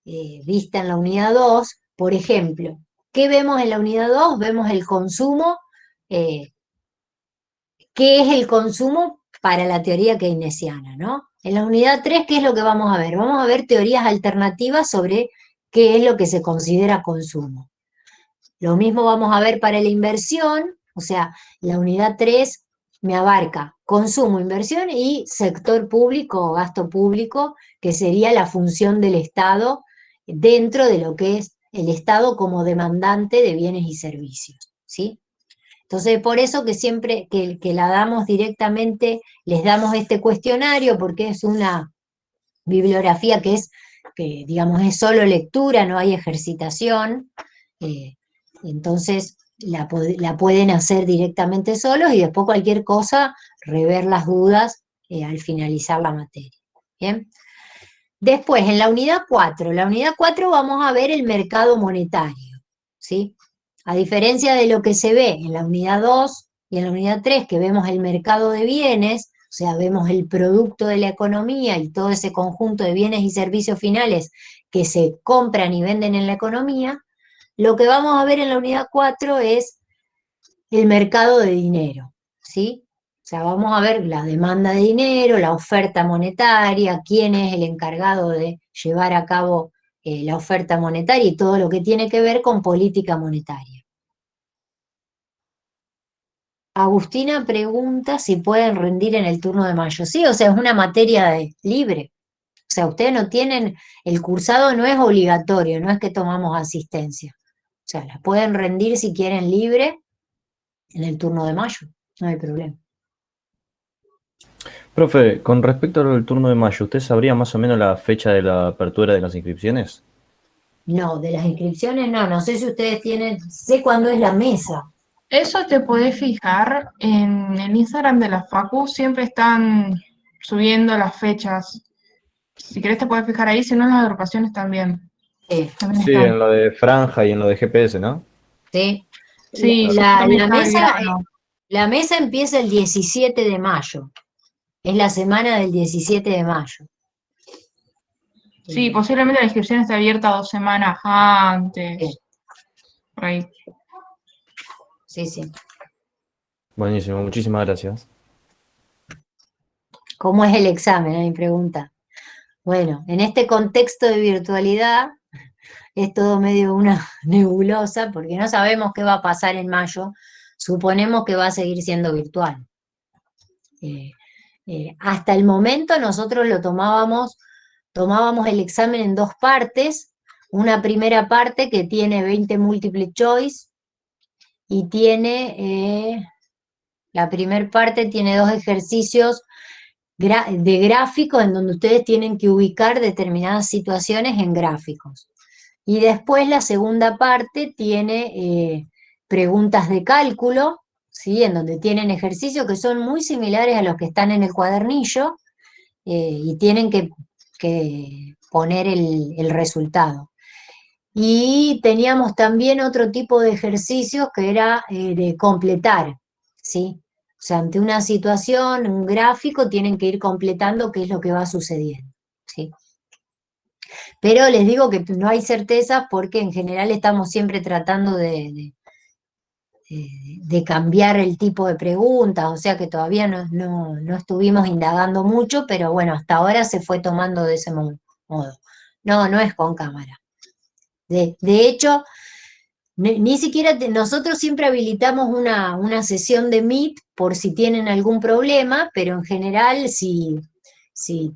Speaker 1: vista en la unidad 2. Por ejemplo, ¿qué vemos en la unidad 2? Vemos el consumo. ¿Qué es el consumo para la teoría keynesiana, ¿no? En la unidad 3, ¿qué es lo que vamos a ver? Vamos a ver teorías alternativas sobre qué es lo que se considera consumo. Lo mismo vamos a ver para la inversión, o sea, la unidad 3 me abarca consumo, inversión y sector público o gasto público, que sería la función del Estado dentro de lo que es el Estado como demandante de bienes y servicios, ¿sí? Entonces, por eso que siempre que la damos directamente, les damos este cuestionario, porque es una bibliografía que digamos, es solo lectura, no hay ejercitación, entonces la pueden hacer directamente solos y después cualquier cosa, rever las dudas al finalizar la materia. ¿Bien? Después, en la unidad 4 vamos a ver el mercado monetario, ¿sí? A diferencia de lo que se ve en la unidad 2 y en la unidad 3, que vemos el mercado de bienes, o sea, vemos el producto de la economía y todo ese conjunto de bienes y servicios finales que se compran y venden en la economía, lo que vamos a ver en la unidad 4 es el mercado de dinero, ¿sí? O sea, vamos a ver la demanda de dinero, la oferta monetaria, quién es el encargado de llevar a cabo la oferta monetaria y todo lo que tiene que ver con política monetaria. Agustina pregunta si pueden rendir en el turno de mayo. Sí, o sea, es una materia libre. O sea, ustedes no tienen, el cursado no es obligatorio, no es que tomamos asistencia. O sea, la pueden rendir si quieren libre en el turno de mayo, no hay problema.
Speaker 11: Profe, con respecto al turno de mayo, ¿usted sabría más o menos la fecha de la apertura de las inscripciones?
Speaker 1: No, de las inscripciones no sé si ustedes tienen, sé cuándo es la mesa.
Speaker 4: Eso te podés fijar en el Instagram de la Facu, siempre están subiendo las fechas. Si querés te podés fijar ahí, si no en las agrupaciones también. También
Speaker 11: Sí,
Speaker 4: están.
Speaker 11: en lo de Franja y en lo de GPS, ¿no?
Speaker 1: Sí.
Speaker 4: Sí,
Speaker 1: La
Speaker 4: también está
Speaker 1: mesa,
Speaker 4: Belgrano.
Speaker 1: la mesa empieza el 17 de mayo. Es la semana del 17 de mayo.
Speaker 4: Sí, posiblemente la inscripción esté abierta 2 semanas antes. Por ahí.
Speaker 1: Sí, sí.
Speaker 11: Buenísimo, muchísimas gracias.
Speaker 1: ¿Cómo es el examen? Mi pregunta. Bueno, en este contexto de virtualidad es todo medio una nebulosa porque no sabemos qué va a pasar en mayo. Suponemos que va a seguir siendo virtual. Hasta el momento nosotros tomábamos el examen en 2 partes. Una primera parte que tiene 20 multiple choice y tiene, la primera parte tiene 2 ejercicios de gráficos en donde ustedes tienen que ubicar determinadas situaciones en gráficos. Y después la segunda parte tiene preguntas de cálculo, ¿sí? En donde tienen ejercicios que son muy similares a los que están en el cuadernillo y tienen que poner el resultado. Y teníamos también otro tipo de ejercicios que era de completar, ¿sí? O sea, ante una situación, un gráfico, tienen que ir completando qué es lo que va sucediendo, ¿sí? Pero les digo que no hay certeza porque en general estamos siempre tratando de cambiar el tipo de preguntas, o sea que todavía no estuvimos indagando mucho, pero bueno, hasta ahora se fue tomando de ese modo. No es con cámara. De hecho, ni siquiera nosotros siempre habilitamos una sesión de Meet por si tienen algún problema, pero en general si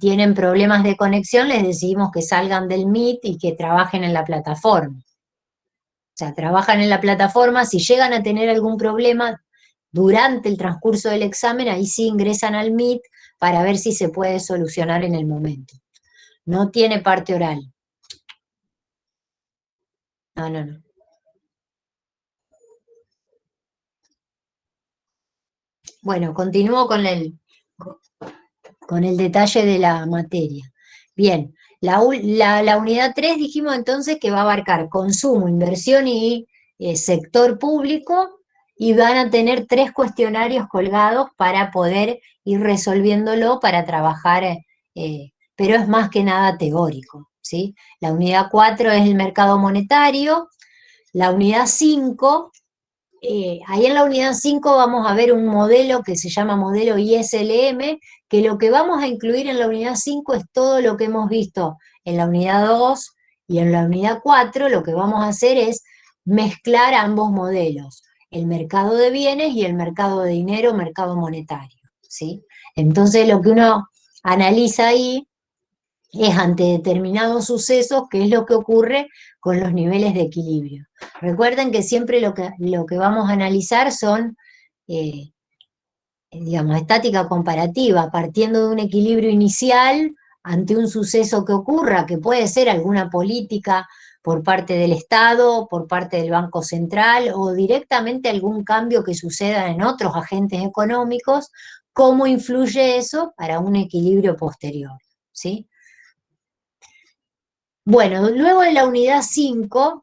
Speaker 1: tienen problemas de conexión les decimos que salgan del Meet y que trabajen en la plataforma. O sea, trabajan en la plataforma, si llegan a tener algún problema durante el transcurso del examen, ahí sí ingresan al Meet para ver si se puede solucionar en el momento. No tiene parte oral. No. Bueno, continúo con el detalle de la materia. Bien, la unidad 3 dijimos entonces que va a abarcar consumo, inversión y sector público, y van a tener 3 cuestionarios colgados para poder ir resolviéndolo para trabajar, pero es más que nada teórico, ¿sí? La unidad 4 es el mercado monetario, la unidad 5... ahí en la unidad 5 vamos a ver un modelo que se llama modelo ISLM, que lo que vamos a incluir en la unidad 5 es todo lo que hemos visto en la unidad 2 y en la unidad 4, lo que vamos a hacer es mezclar ambos modelos. el mercado de bienes y el mercado de dinero, mercado monetario, ¿sí? Entonces lo que uno analiza ahí es ante determinados sucesos qué es lo que ocurre con los niveles de equilibrio. Recuerden que siempre lo que vamos a analizar son, digamos, estática comparativa, partiendo de un equilibrio inicial ante un suceso que ocurra, que puede ser alguna política por parte del Estado, por parte del Banco Central, o directamente algún cambio que suceda en otros agentes económicos, cómo influye eso para un equilibrio posterior, ¿sí? Bueno, luego en la unidad 5,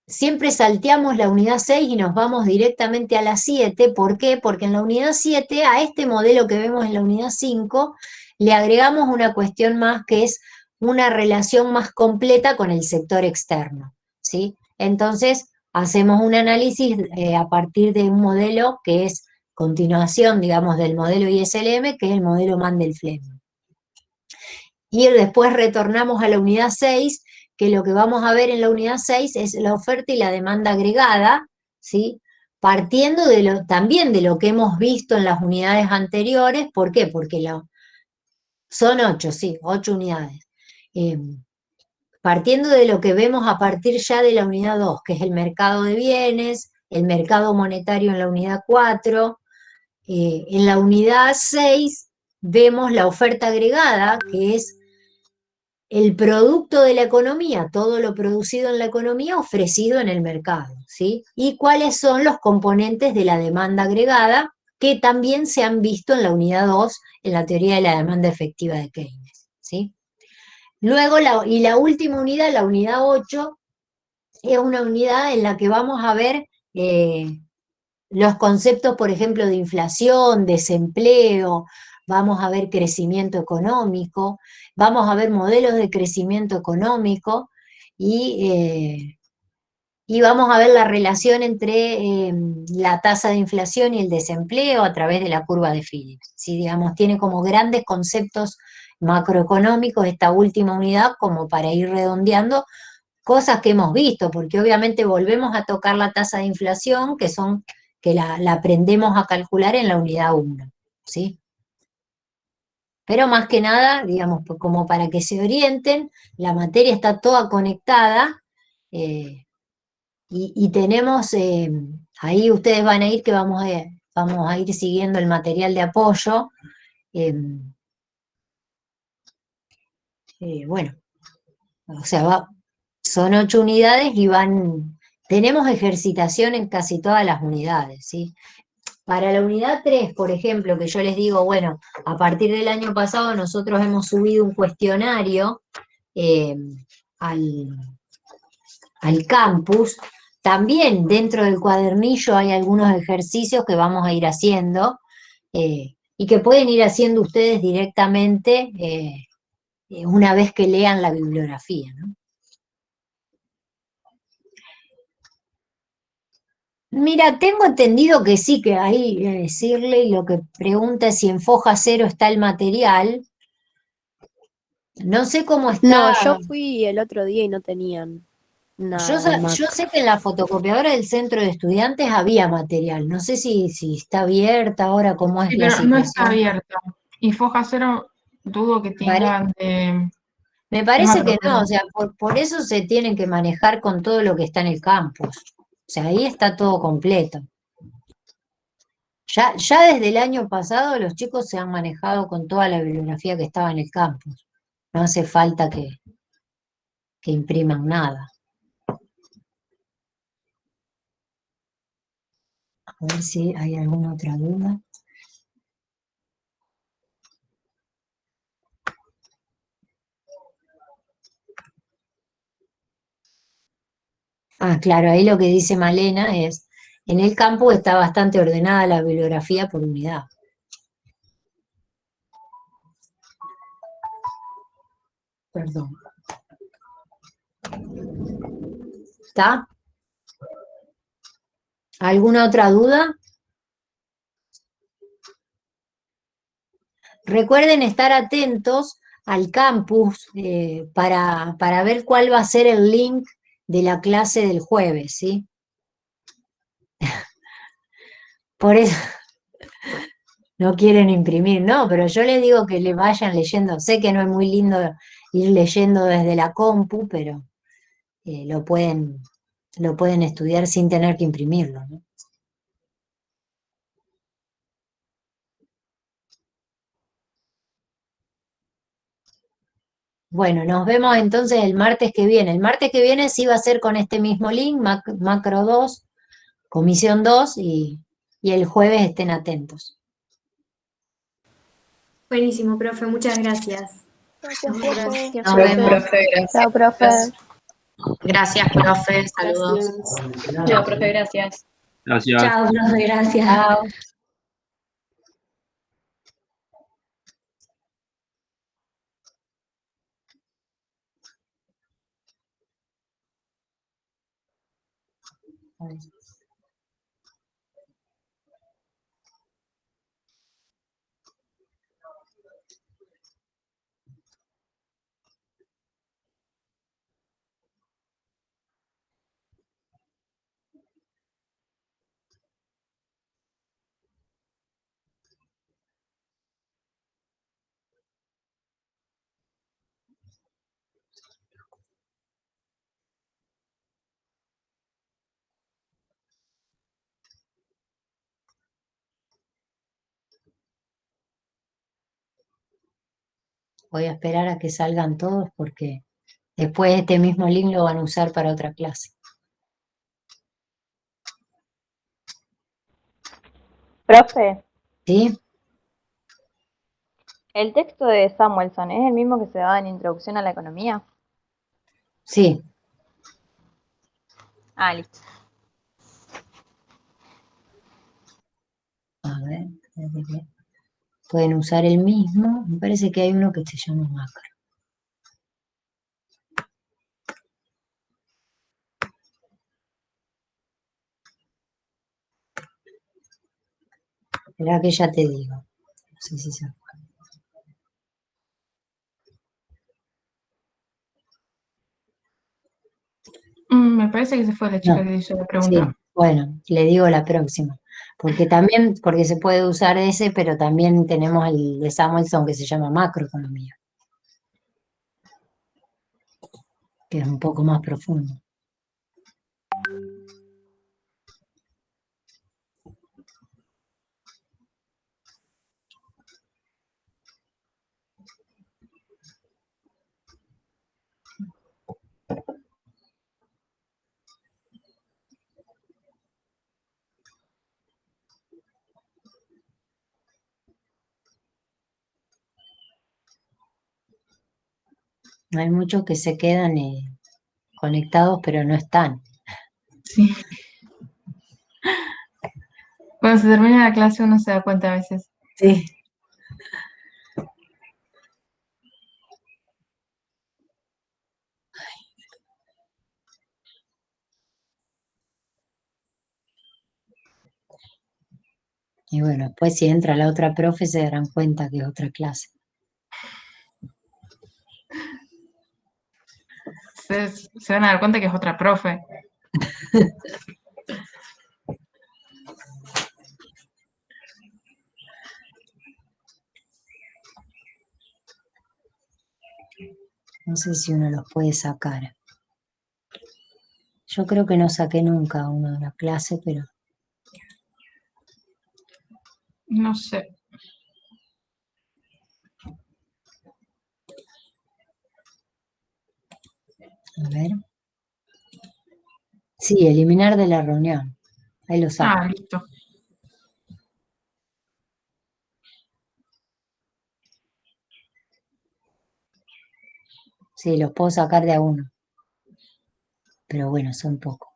Speaker 1: siempre salteamos la unidad 6 y nos vamos directamente a la 7. ¿Por qué? Porque en la unidad 7, a este modelo que vemos en la unidad 5, le agregamos una cuestión más que es una relación más completa con el sector externo, ¿sí? Entonces, hacemos un análisis a partir de un modelo que es continuación, digamos, del modelo ISLM, que es el modelo Mandel-Fleming. Y después retornamos a la unidad 6, que lo que vamos a ver en la unidad 6 es la oferta y la demanda agregada, ¿sí? Partiendo también de lo que hemos visto en las unidades anteriores. ¿Por qué? Porque son 8, sí, 8 unidades. Partiendo de lo que vemos a partir ya de la unidad 2, que es el mercado de bienes, el mercado monetario en la unidad 4, en la unidad 6 vemos la oferta agregada, que es el producto de la economía, todo lo producido en la economía ofrecido en el mercado, ¿sí? Y cuáles son los componentes de la demanda agregada, que también se han visto en la unidad 2, en la teoría de la demanda efectiva de Keynes, ¿sí? Luego, la última unidad, la unidad 8, es una unidad en la que vamos a ver los conceptos, por ejemplo, de inflación, desempleo, vamos a ver crecimiento económico, vamos a ver modelos de crecimiento económico y vamos a ver la relación entre la tasa de inflación y el desempleo a través de la curva de Phillips. ¿Sí? Digamos, tiene como grandes conceptos macroeconómicos esta última unidad como para ir redondeando cosas que hemos visto, porque obviamente volvemos a tocar la tasa de inflación, que la aprendemos a calcular en la unidad 1, ¿sí? Pero más que nada, digamos, como para que se orienten, la materia está toda conectada, y tenemos, ahí ustedes van a ir que vamos a ir siguiendo el material de apoyo. Bueno, o sea, son 8 unidades y tenemos ejercitación en casi todas las unidades, ¿sí? Para la unidad 3, por ejemplo, que yo les digo, bueno, a partir del año pasado nosotros hemos subido un cuestionario al campus. También dentro del cuadernillo hay algunos ejercicios que vamos a ir haciendo y que pueden ir haciendo ustedes directamente una vez que lean la bibliografía, ¿no? Mira, tengo entendido que sí, que ahí Shirley lo que pregunta es si en foja 0 está el material. No sé cómo está.
Speaker 6: No, yo fui el otro día y no tenían nada.
Speaker 1: Yo sé que en la fotocopiadora del centro de estudiantes había material. No sé si está abierta ahora, cómo es
Speaker 4: Sí,
Speaker 1: la
Speaker 4: pero no está
Speaker 1: situación.
Speaker 4: abierta. Y foja 0 dudo que tengan
Speaker 1: Me parece que no,
Speaker 4: macro.
Speaker 1: o sea, por eso se tienen que manejar con todo lo que está en el campus. O sea, ahí está todo completo. Ya desde el año pasado los chicos se han manejado con toda la bibliografía que estaba en el campus. No hace falta que impriman nada. A ver si hay alguna otra duda. Ah, claro, ahí lo que dice Malena es, en el campus está bastante ordenada la bibliografía por unidad. Perdón. ¿Está? ¿Alguna otra duda? Recuerden estar atentos al campus para ver cuál va a ser el link de la clase del jueves, ¿sí? Por eso no quieren imprimir, no, pero yo les digo que le vayan leyendo. Sé que no es muy lindo ir leyendo desde la compu, pero lo pueden estudiar sin tener que imprimirlo, ¿no? Bueno, nos vemos entonces el martes que viene. El martes que viene sí va a ser con este mismo link, macro 2, comisión 2, y el jueves estén atentos.
Speaker 3: Buenísimo, profe, muchas gracias.
Speaker 6: Gracias, profe.
Speaker 1: Nos vemos.
Speaker 6: Chao, profe.
Speaker 13: Gracias, profe. Saludos.
Speaker 9: Chao, profe, gracias.
Speaker 14: Gracias.
Speaker 9: Chao, profe, gracias.
Speaker 6: Chao.
Speaker 1: Voy a esperar a que salgan todos porque después este mismo link lo van a usar para otra clase.
Speaker 15: Profe,
Speaker 1: ¿Sí?
Speaker 15: ¿el texto de Samuelson es el mismo que se daba en Introducción a la Economía?
Speaker 1: Sí.
Speaker 15: Ah, listo.
Speaker 1: A ver, pueden usar el mismo. Me parece que hay uno que se llama macro. Espera que ya te digo. No sé si se fue.
Speaker 4: Me parece que se fue la chica
Speaker 1: No.
Speaker 4: que hizo la
Speaker 1: Sí,
Speaker 4: pregunta.
Speaker 1: bueno, le digo la próxima. Porque también, porque se puede usar ese, pero también tenemos el de Samuelson que se llama macroeconomía, que es un poco más profundo. Hay muchos que se quedan conectados, pero no están.
Speaker 4: Sí. Cuando se termina la clase uno se da cuenta a veces.
Speaker 1: Sí. Y bueno, después si entra la otra profe se darán cuenta que es otra clase.
Speaker 4: Se van a dar cuenta que es otra profe.
Speaker 1: No sé si uno los puede sacar. Yo creo que no saqué nunca uno de la clase, pero
Speaker 4: No sé.
Speaker 1: a ver. Sí, eliminar de la reunión. Ahí lo saco.
Speaker 4: Ah, listo.
Speaker 1: Sí, los puedo sacar de a uno. Pero bueno, son pocos.